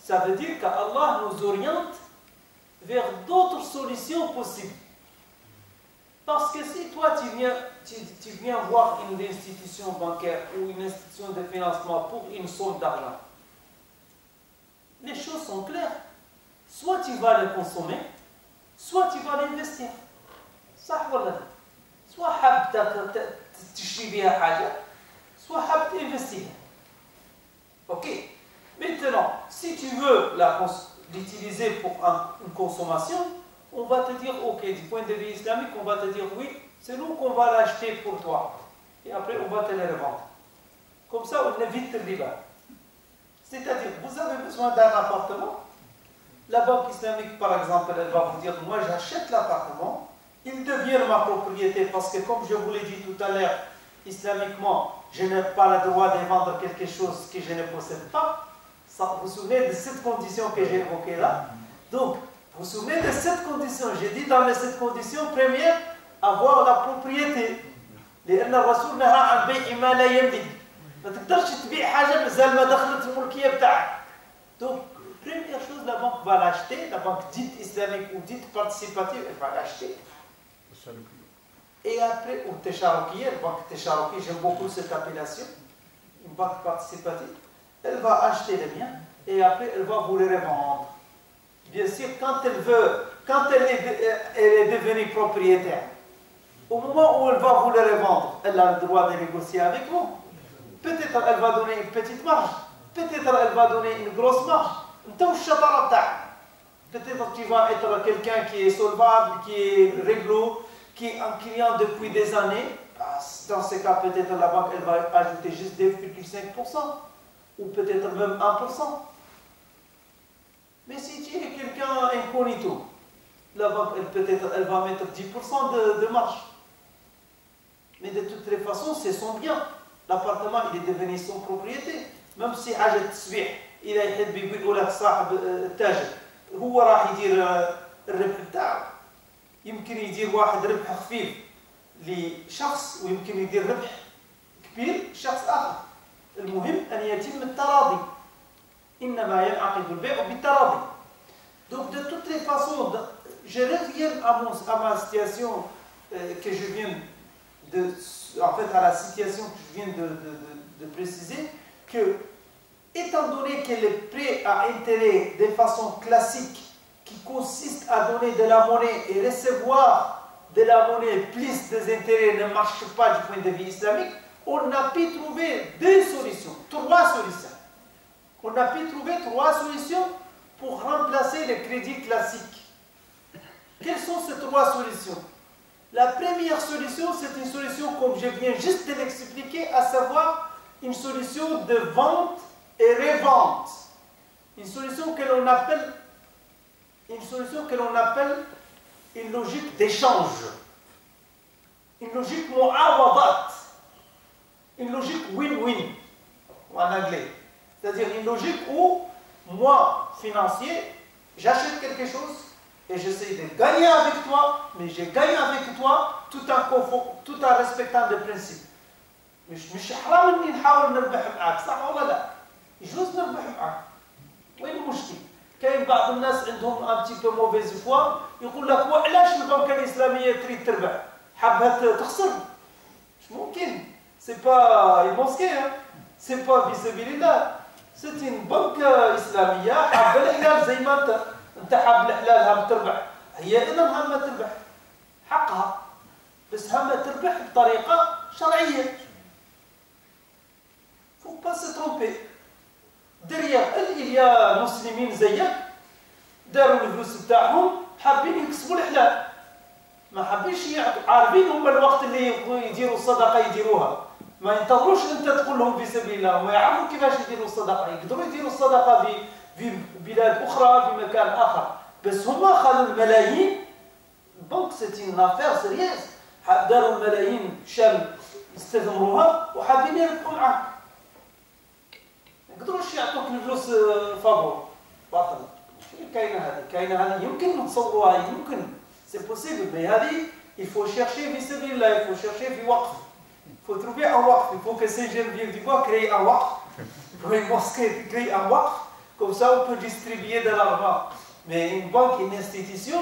Ça veut dire qu'Allah nous oriente vers d'autres solutions possibles. Parce que si toi tu viens voir une institution bancaire ou une institution de financement pour une somme d'argent, les choses sont claires. Soit tu vas le consommer, soit tu vas l'investir. Ça, voilà. Soit tu soit investir. Ok. Maintenant, si tu veux l'utiliser pour une consommation, on va te dire, ok, du point de vue islamique, on va te dire, oui, c'est nous qu'on va l'acheter pour toi. Et après, on va te le revendre. Comme ça, on évite le riba. C'est-à-dire, vous avez besoin d'un appartement. La banque islamique, par exemple, elle va vous dire, moi, j'achète l'appartement. Il devient ma propriété parce que, comme je vous l'ai dit tout à l'heure, islamiquement, je n'ai pas le droit de vendre quelque chose que je ne possède pas. Ça, vous vous souvenez de cette condition que j'ai évoquée là? Donc, vous vous souvenez de cette condition? J'ai dit dans cette condition première, avoir la propriété. لأن الرسول نهى عن بيع ما لا يملك. ما تقدرش تبيع حاجة مازال ما دخلت الملكية بتاعك. Donc, première chose, la banque va l'acheter, la banque dite islamique ou dite participative, elle va l'acheter. Et après, ou Técharoukiya, banque Técharoukiya, j'aime beaucoup cette appellation, une banque participative, elle va acheter les biens et après elle va vous les revendre. Bien sûr, quand elle est devenue propriétaire, au moment où elle va vous les revendre, elle a le droit de négocier avec vous. Peut-être elle va donner une petite marge, peut-être elle va donner une grosse marge. Peut-être tu vas être quelqu'un qui est solvable, qui est réglo, qui est un client depuis des années. Dans ce cas, peut-être la banque elle va ajouter juste 2,5% ou peut-être même 1%. Mais si tu es quelqu'un incognito, la banque elle va mettre 10% de marge. Mais de toutes les façons, c'est son bien. L'appartement, il est devenu son propriété. Même si حاجة تسبيح إذا يحب يقول لك صاحب التاجر هو راح يدير الربح بتاعه. يمكن يدير واحد ربح خفيف لشخص ويمكن يدير ربح كبير لشخص آخر. المهم أن يتم التراضي. إنما ينعقد البيع بالتراضي. Donc de toutes les façons, je reviens à ma situation que je viens à la situation que je viens de préciser, que étant donné que le prêt à intérêt de façon classique qui consiste à donner de la monnaie et recevoir de la monnaie plus des intérêts ne marche pas du point de vue islamique, on a pu trouver trois solutions. On a pu trouver trois solutions pour remplacer le crédit classique. Quelles sont ces trois solutions? La première solution, c'est une solution comme je viens juste de l'expliquer, à savoir une solution de vente et revente. Une solution que l'on appelle une solution que l'on appelle une logique d'échange, une logique mu'awadat, une logique win-win en anglais. C'est-à-dire une logique où moi, financier, j'achète quelque chose et j'essaie de gagner avec toi, mais je gagne avec toi tout en respectant des principes. مش حرام اني نحاول نربح معك صح ولا لا؟ يجوز نربح معك. وين المشكل؟ كاين بعض الناس عندهم ان بتي بو موفيز فوا يقول لك وعلاش البنكه الاسلاميه تريد تربح؟ حابها تخسر؟ مش ممكن. سي با يمونسكي سي با في سبيل الله. سي ان بنكه اسلاميه حابه الحلال زي ما انت حاب الحلال هم تربح. هي اذا هم تربح حقها بس هم تربح بطريقه شرعيه. faut pas se tromper. Derrière elle, il y a مسلمين زيك داروا الفلوس بتاعهم حابين يكسبوا الحلال. ما حابينش عارفين هم الوقت اللي يديروا الصدقه يديروها. ما ينتظروش انت تقول لهم في سبيل الله، هم يعرفوا كيفاش يديروا الصدقه، يقدروا يديروا الصدقه في بلاد اخرى في مكان اخر، بس هم خلوا الملايين. دونك سيتي ان افير سيريوز. داروا الملايين شان يستثمروها وحابين يربحوا معاك. ما يقدروش يعطوك الفلوس فابور باطل. كاينه هذه يمكن نتصوروها، يمكن سي بوسيبل، مي هذه il faut chercher في سبيل الله، il faut chercher في وقف. Il faut trouver un waqf. Il faut que ces jeunes viennent du bois créer un waqf. Pour une mosquée, créer un waqf. Comme ça, on peut distribuer de l'argent. Mais une banque, une institution,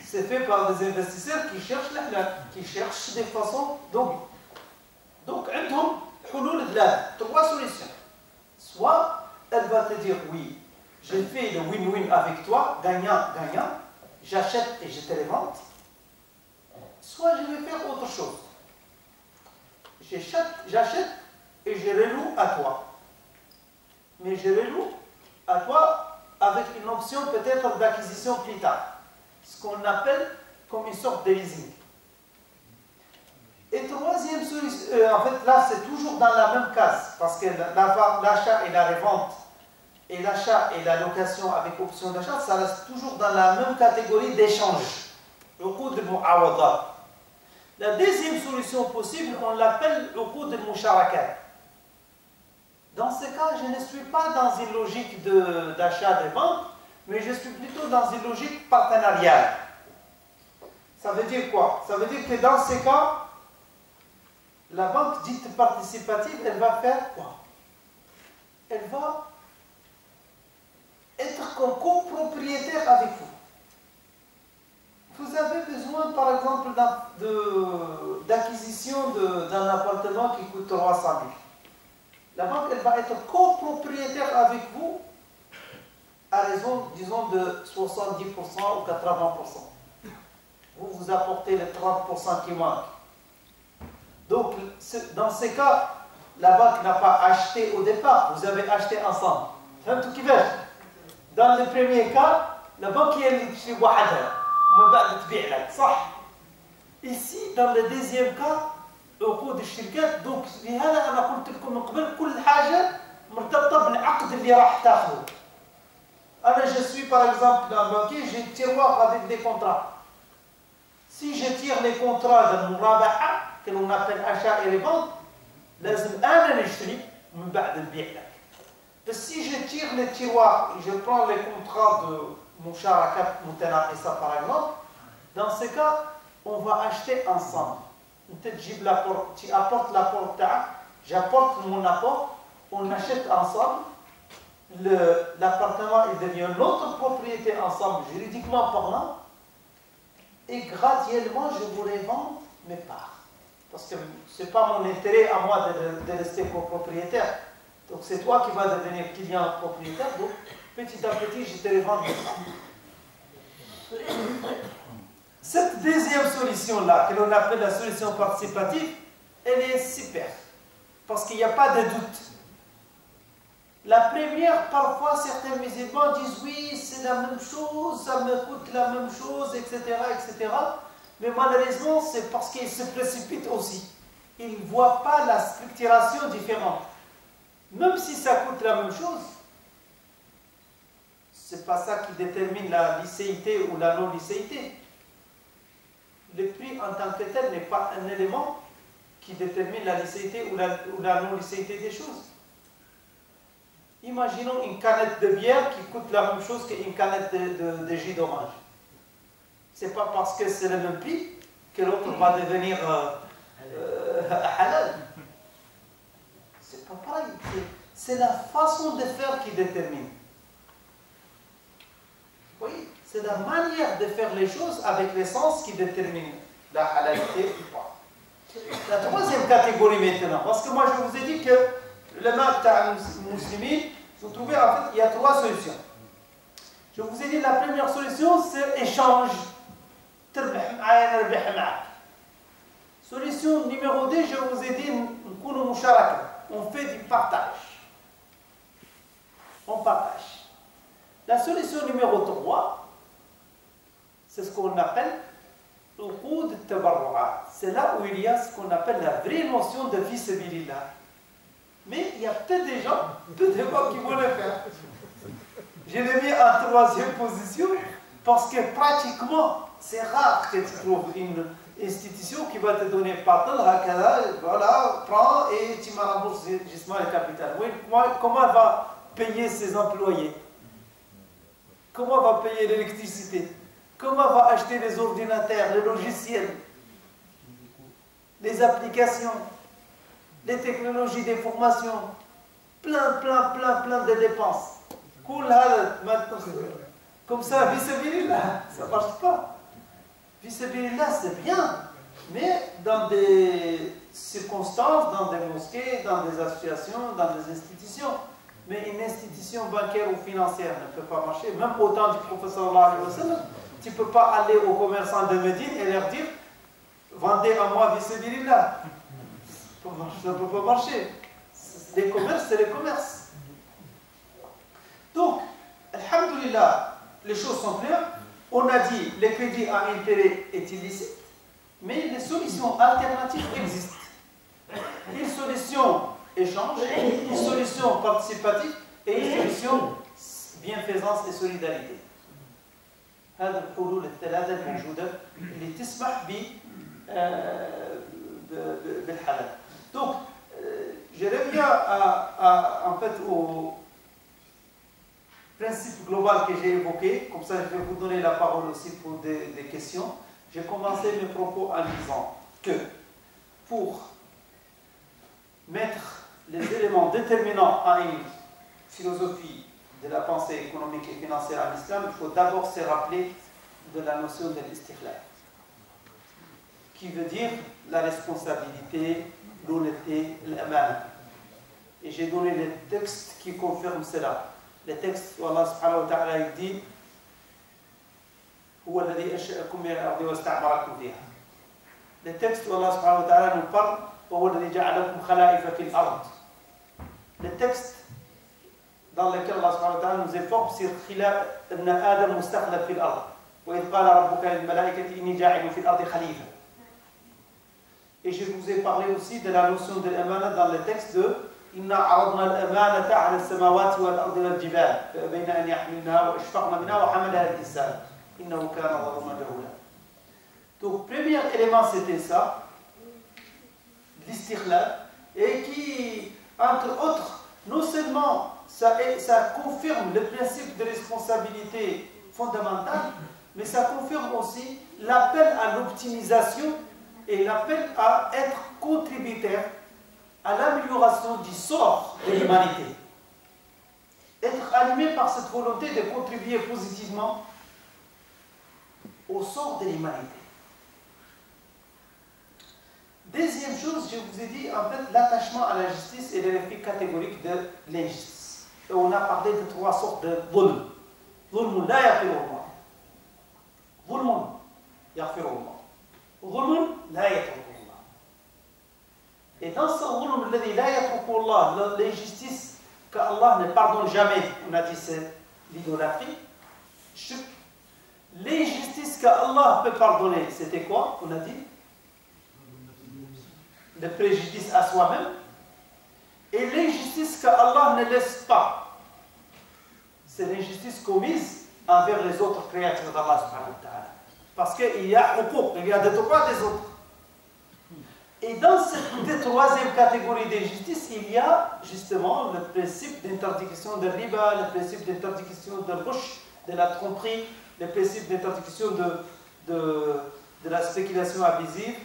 c'est fait par des investisseurs qui cherchent l'halal, qui cherchent des façons. Donc, عندهم حلول ثلاثة. Trois solutions. Soit elle va te dire oui, je fais le win-win avec toi, gagnant, j'achète et je te les vends. Soit je vais faire autre chose. J'achète et je reloue à toi. Mais je reloue à toi avec une option peut-être d'acquisition plus tard. Ce qu'on appelle comme une sorte de leasing. Et troisième solution, en fait là c'est toujours dans la même case, parce que l'achat et la revente, et l'achat et la location avec option d'achat, ça reste toujours dans la même catégorie d'échange. Le coût de mu'awadat. La deuxième solution possible, on l'appelle le coût de musharakat. Dans ce cas, je ne suis pas dans une logique d'achat de vente, mais je suis plutôt dans une logique partenariale. Ça veut dire quoi? Ça veut dire que dans ces cas, la banque dite participative, elle va faire quoi? Elle va être comme copropriétaire avec vous. Vous avez besoin, par exemple, d'acquisition d'un appartement qui coûte 300 000. La banque, elle va être copropriétaire avec vous à raison, disons, de 70% ou 80%. Vous apportez les 30% qui manquent. Donc, dans ces cas, la banque n'a pas acheté au départ, vous avez acheté ensemble. Dans le premier cas, la banque, elle est ومن بعد تبيع لك صح. Ici dans le deuxième cas عقود الشركات، دونك لهذا انا قلت لكم من قبل كل حاجه مرتبطه بالعقد اللي راح تاخذه. انا je suis par exemple dans le banquier, j'ai un tiroir avec des contrats. Si je tire les contrats de المرابحه que l'on appelle achat et revente، لازم انا نشتري ومن بعد نبيع لك. بس si je tire les tiroirs et je prends les contrats de Musharakat Mutanaqisa par exemple, dans ce cas, on va acheter ensemble. Tu apportes l'apport, j'apporte mon apport, on achète ensemble, l'appartement il devient notre propriété ensemble, juridiquement parlant, et graduellement je vous revends mes parts. Parce que ce n'est pas mon intérêt à moi de rester copropriétaire. Donc c'est toi qui vas devenir client propriétaire, donc petit à petit, je te revends mes parts. Cette deuxième solution-là, que l'on appelle la solution participative, elle est super. Parce qu'il n'y a pas de doute. La première, parfois, certains musulmans disent oui, c'est la même chose, ça me coûte la même chose, etc. etc. Mais malheureusement, c'est parce qu'ils se précipitent aussi. Ils ne voient pas la structuration différente. Même si ça coûte la même chose, c'est pas ça qui détermine la licéité ou la non-licéité. Le prix en tant que tel n'est pas un élément qui détermine la licéité ou la non-licéité des choses. Imaginons une canette de bière qui coûte la même chose qu'une canette de jus d'orange. C'est pas parce que c'est le même prix que l'autre va devenir halal. C'est pas pareil. C'est la façon de faire qui détermine. Oui, c'est la manière de faire les choses avec l'essence qui détermine la halalité ou pas. La troisième catégorie maintenant, parce que moi je vous ai dit que le maqta' musulman, vous trouvez en fait, il y a trois solutions. Je vous ai dit la première solution, c'est échange. Solution numéro 2, je vous ai dit, on fait du partage. On partage. La solution numéro 3, c'est ce qu'on appelle c'est là où il y a ce qu'on appelle la vraie notion de fi sabilillah. Mais il y a peut-être des gens, qui vont le faire. Je l'ai mis en troisième position parce que pratiquement, c'est rare que tu trouves une institution qui va te donner pardon, voilà, prends et tu m'as remboursé justement le capital. Oui, comment elle va payer ses employés? Comment elle va payer l'électricité? Comment elle va acheter les ordinateurs, les logiciels, les applications, les technologies d'information, plein de dépenses. Comme ça, vis-à-vis-là, ça ne marche pas. Vis-à-vis-là, c'est bien, mais dans des circonstances, dans des mosquées, dans des associations, dans des institutions. Mais une institution bancaire ou financière ne peut pas marcher. Même au temps du professeur sallallahu alayhi wa sallam, tu ne peux pas aller aux commerçants de Médine et leur dire vendez à moi vis-à-vis-là. Ça ne peut pas marcher. Les commerces, c'est les commerces. Donc, alhamdoulilah, les choses sont claires. On a dit le crédit à intérêt est illicite, mais les solutions alternatives existent. Une solution échange, une solution participative et une solution bienfaisance et solidarité. هذه الحلول الثلاثة الموجودة اللي تسمح بالحلال. Donc, je reviens en fait au principe global que j'ai évoqué, comme ça je vais vous donner la parole aussi pour des questions. J'ai commencé mes propos en disant que pour mettre les éléments déterminants à une philosophie de la pensée économique et financière en islam, il faut d'abord se rappeler de la notion de l'istiqlal, qui veut dire la responsabilité, l'honnêteté, l'amana. Et j'ai donné les textes qui confirment cela. Les textes où Allah subhanahu wa ta'ala dit هو الذي أنشأكم من الأرض واستعمركم فيها. Les textes où Allah subhanahu wa ta'ala nous parle وهو الذي جعلكم خلائف في الأرض. Les textes dans lesquels Allah subhanahu wa ta'ala nous informe sur خلاف ابن آدم مستخلف في الأرض وإذ قال ربك للملائكة إني جاعل في الأرض خليفة. Et je vous ai parlé aussi de la notion de l'amana dans le texte de إنا عرضنا الأمانة على السماوات والأرض والجبال فأبين أن يحملنها وأشفقن منها وحملها الإنسان إنه كان ظلوما جهولا. Donc premier élément c'était ça, l'istiqlal, et qui entre autres non seulement ça confirme le principe de responsabilité fondamentale, mais ça confirme aussi l'appel à l'optimisation et l'appel à être contributeur à l'amélioration du sort de l'humanité. Être animé par cette volonté de contribuer positivement au sort de l'humanité. Deuxième chose, je vous ai dit en fait l'attachement à la justice et le refus catégorique de l'injustice. Et on a parlé de trois sortes de dhulm. Dhulmun la yaghfirullah. Dhulmun yaghfirullah. Dhulmun la yaghfirullah. Et dans ce dhulm alladhi la yaghfirullah, l'injustice qu'Allah ne pardonne jamais, on a dit c'est l'idolâtrie. L'injustice qu'Allah peut pardonner, c'était quoi? On a dit le préjudice à soi-même. Et l'injustice qu'Allah ne laisse pas, c'est l'injustice commise envers les autres créatures d'Allah subhanahu wa ta'ala. Parce qu'il y a il y a des droits des autres. Et dans cette troisième catégorie d'injustice, il y a justement le principe d'interdiction de riba, le principe d'interdiction de rush, de la tromperie, le principe d'interdiction de la spéculation abusive,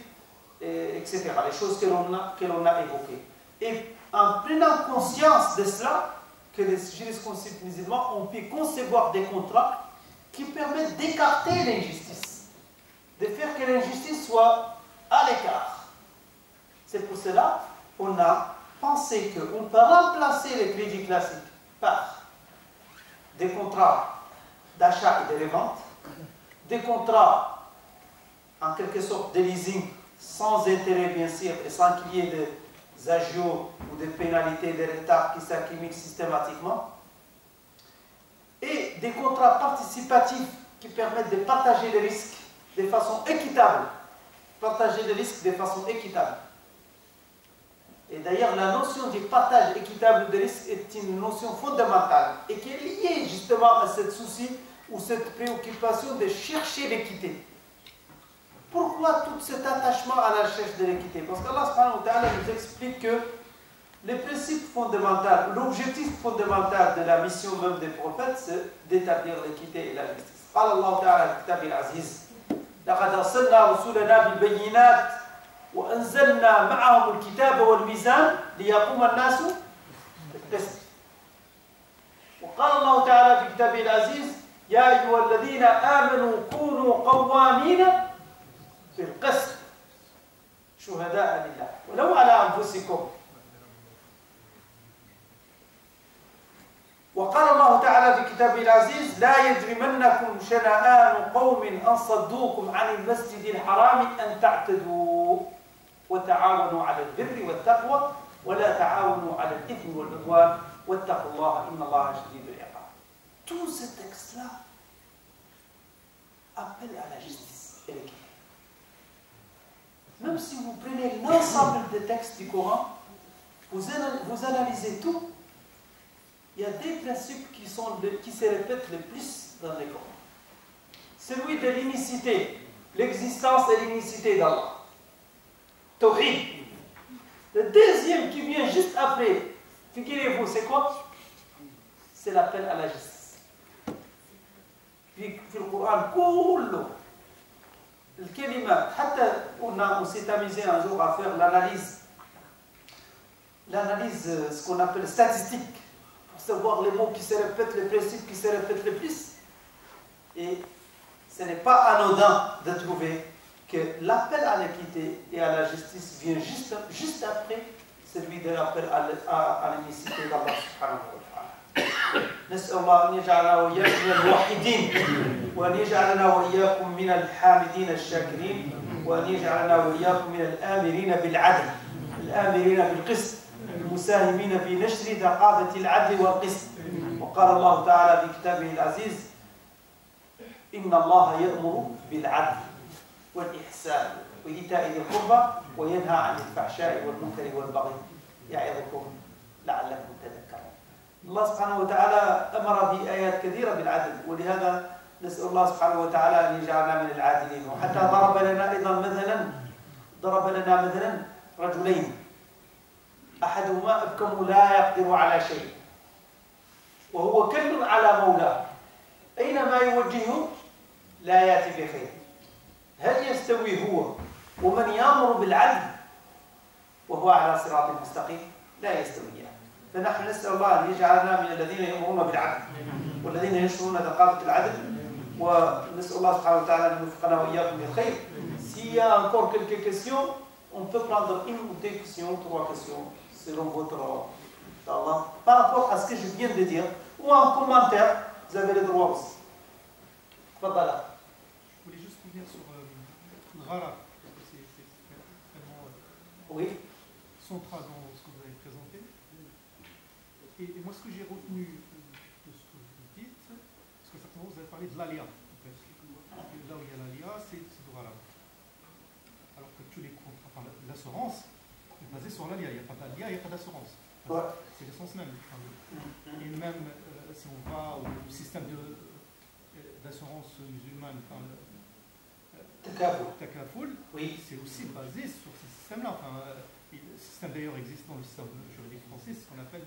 etc. Les choses que l'on a évoquées. Et en prenant conscience de cela, que les jurisconsultes musulmans ont pu concevoir des contrats qui permettent d'écarter l'injustice, de faire que l'injustice soit à l'écart. C'est pour cela qu'on a pensé qu'on peut remplacer les crédits classiques par des contrats d'achat et de revente, des contrats en quelque sorte de leasing sans intérêt bien sûr et sans qu'il y ait des agios ou des pénalités de retard qui s'accumulent systématiquement, et des contrats participatifs qui permettent de partager les risques de façon équitable. Partager les risques de façon équitable. Et d'ailleurs, la notion du partage équitable des risques est une notion fondamentale et qui est liée justement à ce souci ou cette préoccupation de chercher l'équité. Pourquoi tout cet attachement à la recherche de l'équité? Parce qu'Allah subhanahu wa ta'ala nous explique que le principe fondamental, l'objectif fondamental de la mission même des prophètes, c'est d'établir l'équité et la justice. قال الله تعالى في كتابه العزيز لقد أرسلنا رسولنا بالبينات وأنزلنا معهم الكتاب والميزان ليقوم الناس بالقسط. وقال الله تعالى في كتابه العزيز يا أيها الذين آمنوا كونوا قوامين بالقسط شهداء لله ولو على أنفسكم. وقال الله تعالى في كتابه العزيز لا يجرمنكم شنآن قوم أن صدوكم عن المسجد الحرام أن تعتدوا وتعاونوا على البر والتقوى ولا تعاونوا على الإثم والعدوان واتقوا الله إن الله شديد العقاب. Tout ce texte-là appelle à la justice et l'équité. Même si vous prenez l'ensemble des textes du Coran, vous analysez tout, il y a des principes qui se répètent le plus dans les Corans. Celui de l'unicité, l'existence et l'unicité d'Allah. Tawhid. Le deuxième qui vient juste après, figurez-vous, c'est quoi? C'est l'appel à la justice. Puis, le Coran, كله الكلمة حتى on s'est amusé un jour à faire l'analyse, ce qu'on appelle statistique, pour savoir les mots qui se répètent, les principes qui se répètent le plus. Et ce n'est pas anodin de trouver que l'appel à l'équité et à la justice vient juste après celui de l'appel à l'unicité d'Allah subhanahu wa ta'ala. نسأل الله أن يجعلنا وإياكم من الموحدين وأن يجعلنا وإياكم من الحامدين الشاكرين وأن يجعلنا وإياكم من الآمرين بالعدل الآمرين بالقسط المساهمين في نشر ثقافة العدل والقسط. وقال الله تعالى في كتابه العزيز إن الله يأمر بالعدل والإحسان وإيتاء ذي القربى وينهى عن الفحشاء والمنكر والبغي يعظكم لعلكم تذكرون. الله سبحانه وتعالى أمر بآيات كثيرة بالعدل ولهذا نسأل الله سبحانه وتعالى أن يجعلنا من العادلين. وحتى ضرب لنا أيضا مثلا رجلين أحدهما أبكم لا يقدر على شيء وهو كل على مولاه أينما يوجهه لا يأتي بخير. هل يستوي هو ومن يأمر بالعدل وهو على صراط مستقيم؟ لا يستويان. فنحن نسأل الله أن يجعلنا من الذين يأمرون بالعدل والذين ينشرون ثقافة العدل ونسأل الله سبحانه وتعالى أن يوفقنا وإياكم بالخير. S'il y a encore quelques questions, on peut prendre une ou deux questions, trois questions, selon votre ordre. Par rapport à ce que je viens de dire, ou en commentaire, vous avez le droit aussi. Voilà. Je voulais juste revenir sur Ghara, parce que c'est vraiment central dans ce que vous avez présenté. Et moi, ce que j'ai retenu de ce que vous dites, parce que certainement vous avez parlé de l'alia. Là où il y a l'alia, c'est Ghara. Alors que tous les contrats, enfin, l'assurance est basée sur l'alia. Il n'y a pas d'alia, il n'y a pas d'assurance. C'est le sens même. Et même si on va au système d'assurance musulmane, Takaful, c'est aussi basé sur ce système-là. Le système d'ailleurs existe dans le système juridique français, c'est ce qu'on appelle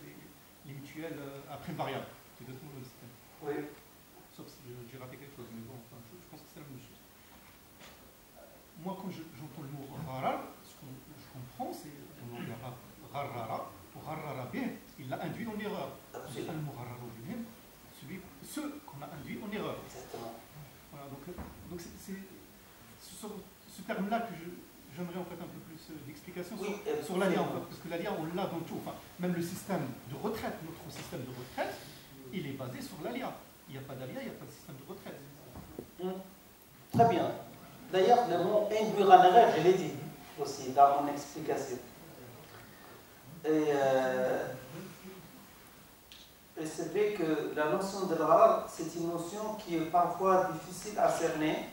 les mutuelles à prime variable. C'est exactement le même système. Oui. Sauf si j'ai raté quelque chose, mais bon, je pense que c'est la même chose. Moi, quand j'entends le mot rara, ce que je comprends, c'est on dira rarara ou rarara bien. Il l'a induit en erreur. C'est pas le mot rarara lui-même, ce qu'on a induit en erreur. Exactement. Voilà, donc c'est ce terme-là que j'aimerais en fait un peu plus d'explication sur l'ALIA, en fait, parce que l'ALIA, on l'a dans tout. Enfin, même le système de retraite, notre système de retraite, il est basé sur l'ALIA. Il n'y a pas d'ALIA, il n'y a pas de système de retraite. Très bien. D'ailleurs, le mot induire en erreur, je l'ai dit aussi dans mon explication. Et c'est vrai que la notion de l'gharar, c'est une notion qui est parfois difficile à cerner,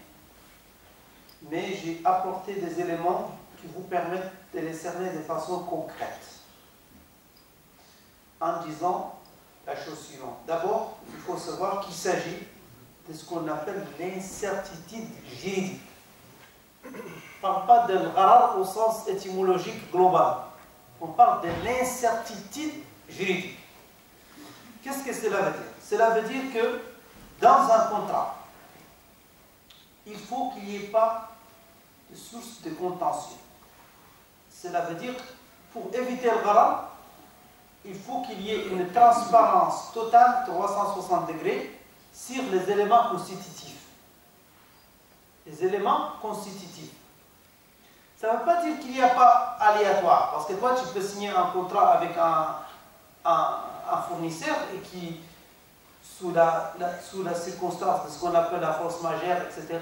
mais j'ai apporté des éléments qui vous permettent de les cerner de façon concrète. En disant la chose suivante. D'abord, il faut savoir qu'il s'agit de ce qu'on appelle l'incertitude juridique. On ne parle pas de l'gharar au sens étymologique global. On parle de l'incertitude juridique. Qu'est-ce que cela veut dire? Cela veut dire que dans un contrat, il faut qu'il n'y ait pas de source de contentieux. Cela veut dire, pour éviter le gharar, il faut qu'il y ait une transparence totale, 360 degrés, sur les éléments constitutifs. Les éléments constitutifs. Ça ne veut pas dire qu'il n'y a pas aléatoire, parce que toi, tu peux signer un contrat avec un fournisseur et qui, sous la circonstance de ce qu'on appelle la force majeure, etc.,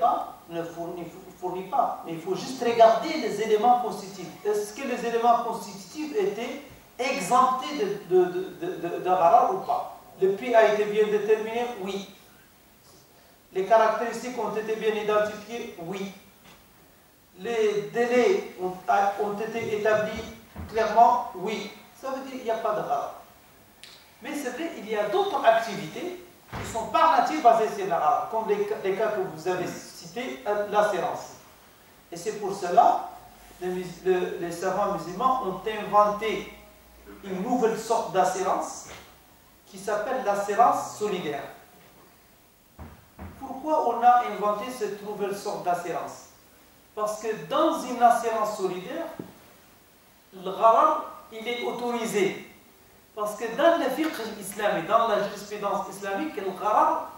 ne fournit pas. Mais il faut juste regarder les éléments constitutifs. Est-ce que les éléments constitutifs étaient exemptés de gharar ou pas? Le prix a été bien déterminé? Oui. Les caractéristiques ont été bien identifiées? Oui. Les délais ont été établis clairement? Oui. Ça veut dire qu'il n'y a pas de gharar. Mais c'est vrai, il y a d'autres activités qui sont par nature basées sur la gharar, comme les cas que vous avez cités, l'assurance. Et c'est pour cela que les savants musulmans ont inventé une nouvelle sorte d'assurance qui s'appelle l'assurance solidaire. Pourquoi on a inventé cette nouvelle sorte d'assurance? Parce que dans une assurance solidaire, le gharar, il est autorisé. Parce que dans le fiqh islamique, dans la jurisprudence islamique, le gharar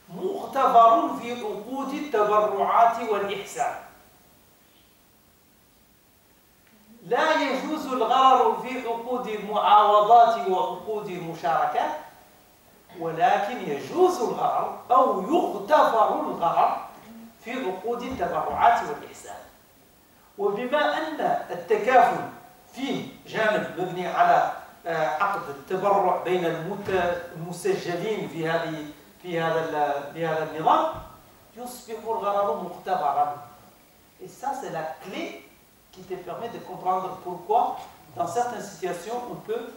mu'tabarun fi uqudi tabarru'ati wal ihsan. لا يجوز الغرر في عقود المعاوضات وعقود المشاركات ولكن يجوز الغرر أو يغتفر الغرر في عقود التبرعات والإحسان. وبما أن التكافل فيه جانب مبني على عقد التبرع بين المسجلين في هذا النظام يصبح الغرر مغتفرا. Et ça c'est la clé qui te permet de comprendre pourquoi, dans certaines situations, on peut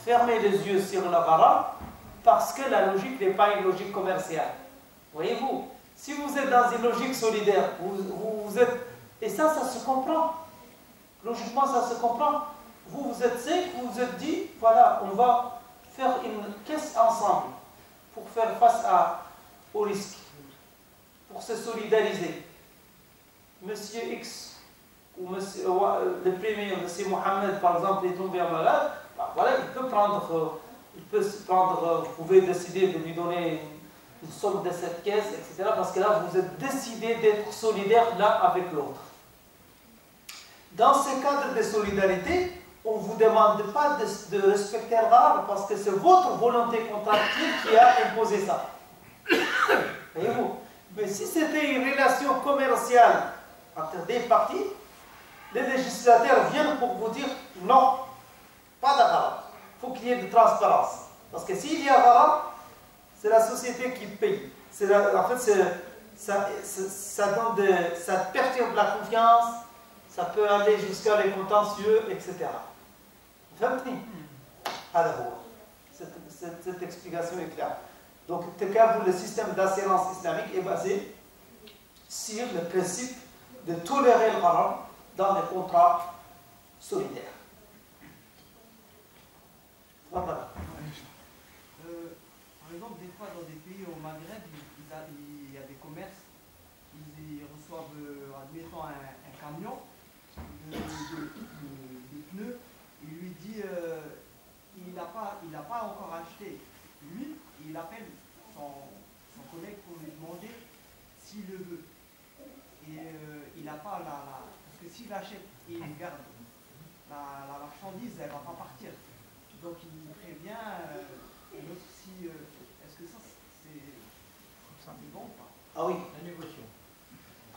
fermer les yeux sur le gharar parce que la logique n'est pas une logique commerciale. Voyez-vous, si vous êtes dans une logique solidaire, vous êtes... Et ça se comprend. Logiquement, ça se comprend. Vous êtes sec, vous vous êtes dit, voilà, on va faire une caisse ensemble pour faire face au risque, pour se solidariser. Monsieur X ou monsieur, le premier, monsieur Mohamed par exemple, est tombé malade, bah, voilà, il peut prendre, vous pouvez décider de lui donner une somme de cette caisse, etc. Parce que là, vous êtes décidé d'être solidaire l'un avec l'autre. Dans ce cadre de solidarité, on ne vous demande pas de respecter le gharar parce que c'est votre volonté contractuelle qui a imposé ça. Voyez-vous? Mais si c'était une relation commerciale entre des parties, les législateurs viennent pour vous dire non, pas de gharar. Il faut qu'il y ait de transparence. Parce que s'il y a gharar, c'est la société qui paye. En fait, ça perturbe la confiance, ça peut aller jusqu'à les contentieux, etc. فهمتني؟ هذا هو. Cette explication est claire. Donc, le système d'assurance islamique est basé sur le principe de tolérer le haram dans les contrats solidaires. Voilà. Par exemple, des fois dans des pays au Maghreb, il y a des commerces, ils reçoivent, admettons, un camion de pneus, il lui dit, il n'a pas encore acheté. Lui, il appelle son collègue pour lui demander s'il le veut. Et il n'a pas parce que s'il achète et il garde, la marchandise, elle ne va pas partir. Donc il prévient l'autre si... est-ce que ça, c'est bon ou pas? Ah oui. La négociation.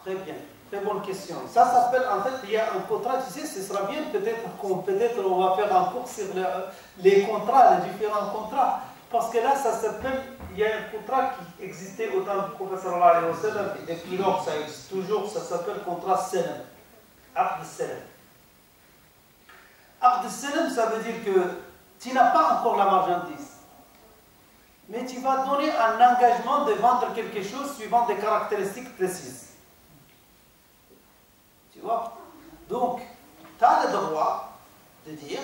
Très bien. Très bonne question. Ça s'appelle, en fait, il y a un contrat, tu sais, ce sera bien, peut-être on va faire un cours sur les contrats, les différents contrats. Parce que là, ça s'appelle, il y a un contrat qui existait au temps du professeur alayhi wa sallam, et puis lors, ça existe toujours, ça s'appelle contrat salam. Aqd salam. Aqd salam, ça veut dire que tu n'as pas encore la marchandise. Mais tu vas donner un engagement de vendre quelque chose suivant des caractéristiques précises. Tu vois? Donc, tu as le droit de dire,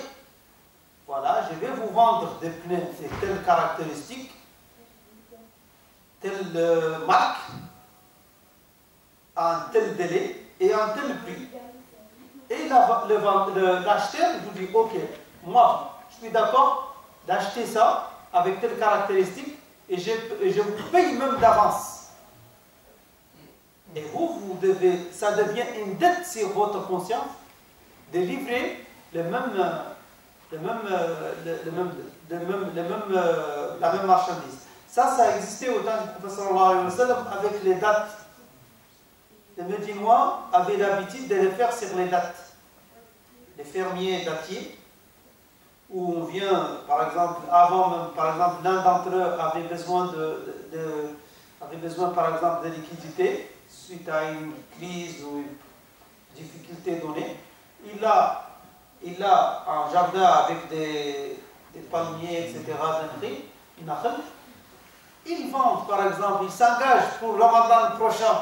voilà, je vais vous vendre des pneus de telles caractéristiques, telle marque, à un tel délai et à un tel prix. Et l'acheteur vous dit, ok, moi, je suis d'accord d'acheter ça avec telle caractéristique et je vous paye même d'avance. Et vous devez, ça devient une dette sur votre conscience de livrer la même marchandise. Ça existait au temps du professeur alayhi wa sallam avec les dates. Les Médinois avaient l'habitude de les faire sur les dates. Les fermiers datiers, où on vient, par exemple, avant même, par exemple, l'un d'entre eux avait besoin par exemple, de liquidité suite à une crise ou une difficulté donnée. Il a un jardin avec des palmiers, etc., d'un prix, il vend, par exemple, il s'engage pour le Ramadan prochain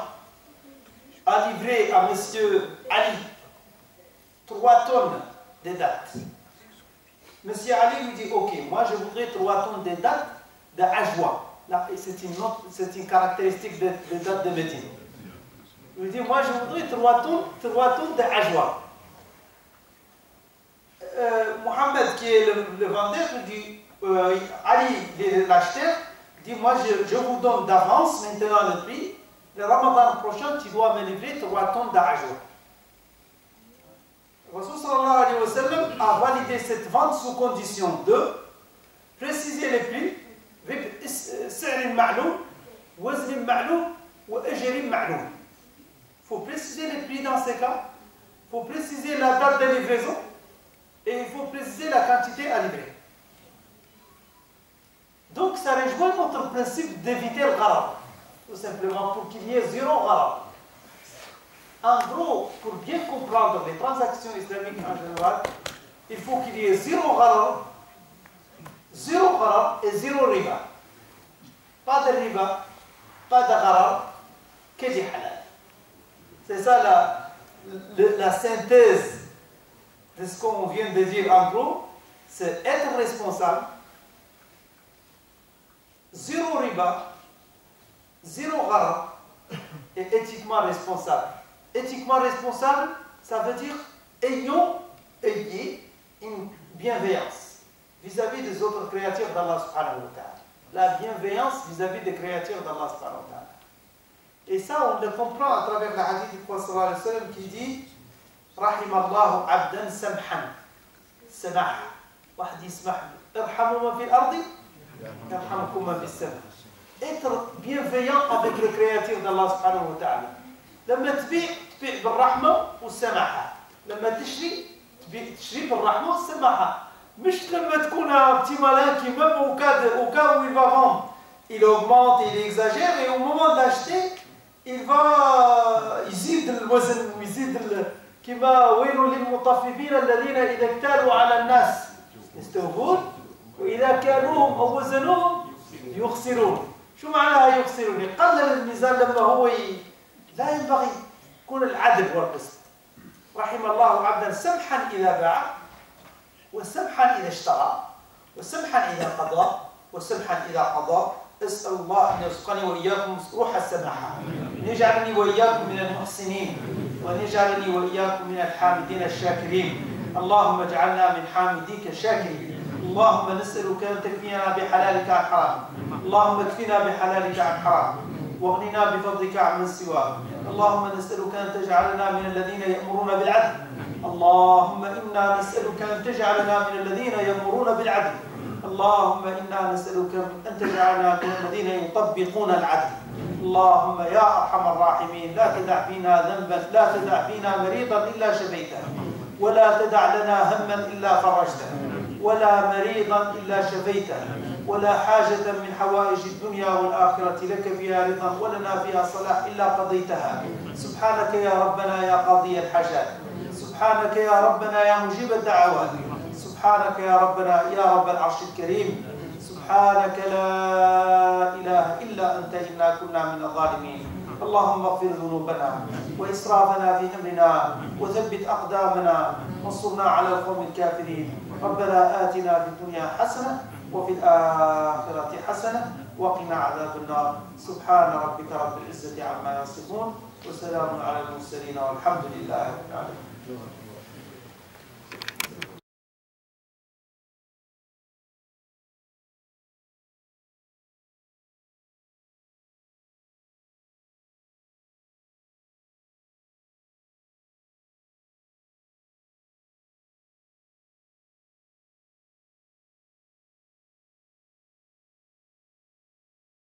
à livrer à monsieur Ali 3 tonnes de dattes. Monsieur Ali lui dit, ok, moi je voudrais 3 tonnes de dattes de Ajwa. C'est une caractéristique des dattes de Médine. Il lui dit, moi je voudrais 3 tonnes de Ajwa. Mohamed, qui est le vendeur, lui dit, Ali, l'acheteur, dit, moi je vous donne d'avance maintenant le prix. Le Ramadan prochain, tu dois me livrer 3 tonnes d'Ajwa. Rasul sallallahu alayhi wa sallam a validé cette vente sous condition de préciser les prix avec سعر معلوم, وزن معلوم, وأجر معلوم. Il faut préciser les prix dans ces cas, il faut préciser la date de livraison et il faut préciser la quantité à livrer. Donc ça rejoint notre principe d'éviter le gharar, tout simplement pour qu'il y ait zéro gharar. En gros, pour bien comprendre les transactions islamiques en général, il faut qu'il y ait zéro gharar et zéro riba. Pas de riba, pas de gharar, que du halal. C'est ça la synthèse de ce qu'on vient de dire en gros, c'est être responsable, zéro riba, zéro gharar et éthiquement responsable. Éthiquement responsable, ça veut dire ayez une bienveillance vis-à-vis des autres créatures d'Allah subhanahu wa ta'ala. La bienveillance vis-à-vis des créatures d'Allah subhanahu wa ta'ala. Et ça, on le comprend à travers la hadith du prophète sallallahu alayhi wa sallam qui dit Rahim Allahu abdan samhan. Samah. Wahdi ismah. Irhamu ma fil ardi. Irhamukum ma fil sama. Être bienveillant avec les créatures d'Allah subhanahu wa ta'ala. لما تبيع بالرحمة والسماحة. لما تشري بالرحمة والسماحة. مش لما تكون un petit malin qui même au cas où il va vendre, il augmente, il exagère et au moment d'acheter, il va يزيد الوزن ويزيد كما ويل للمطففين الذين إذا اكتالوا على الناس يستوفون وإذا كالوهم أو وزنوهم يخسرون. شو معناها يخسرون؟ يقلل الميزان لما هو لا ينبغي يكون العدل والقسط. رحم الله عبدا سمحا إذا باع، وسمحا إذا اشترى، وسمحا إذا قضى، وسمحا إذا قضى. أسأل الله أن يرزقني وإياكم روح السماحة، أن يجعلني وإياكم من المحسنين، وأن يجعلني وإياكم من الحامدين الشاكرين. اللهم اجعلنا من حامديك الشاكرين. اللهم نسألك أن تكفينا بحلالك عن حرام. اللهم اكفنا بحلالك عن حرام، واغننا بفضلك عمن سواك. اللهم نسألك أن تجعلنا من الذين يأمرون بالعدل. اللهم إنا نسألك أن تجعلنا من الذين يأمرون بالعدل. اللهم إنا نسألك أن تجعلنا من الذين يطبقون العدل. اللهم يا أرحم الراحمين لا تدع فينا ذنبا، لا تدع فينا مريضا إلا شفيته، ولا تدع لنا هما إلا فرجته، ولا مريضا إلا شفيته، ولا حاجة من حوائج الدنيا والآخرة لك فيها رضا ولنا فيها صلاح إلا قضيتها. سبحانك يا ربنا يا قاضي الحاجات، سبحانك يا ربنا يا مجيب الدعوات، سبحانك يا ربنا يا رب العرش الكريم. سبحانك لا إله إلا أنت إنا كنا من الظالمين. اللهم اغفر ذنوبنا وإسرافنا في أمرنا وثبت أقدامنا وانصرنا على القوم الكافرين. ربنا آتنا في الدنيا حسنة وفي الآخرة حسنة وقنا عذاب النار. سبحان ربك رب العزة عما يصفون وسلام على المرسلين والحمد لله رب العالمين.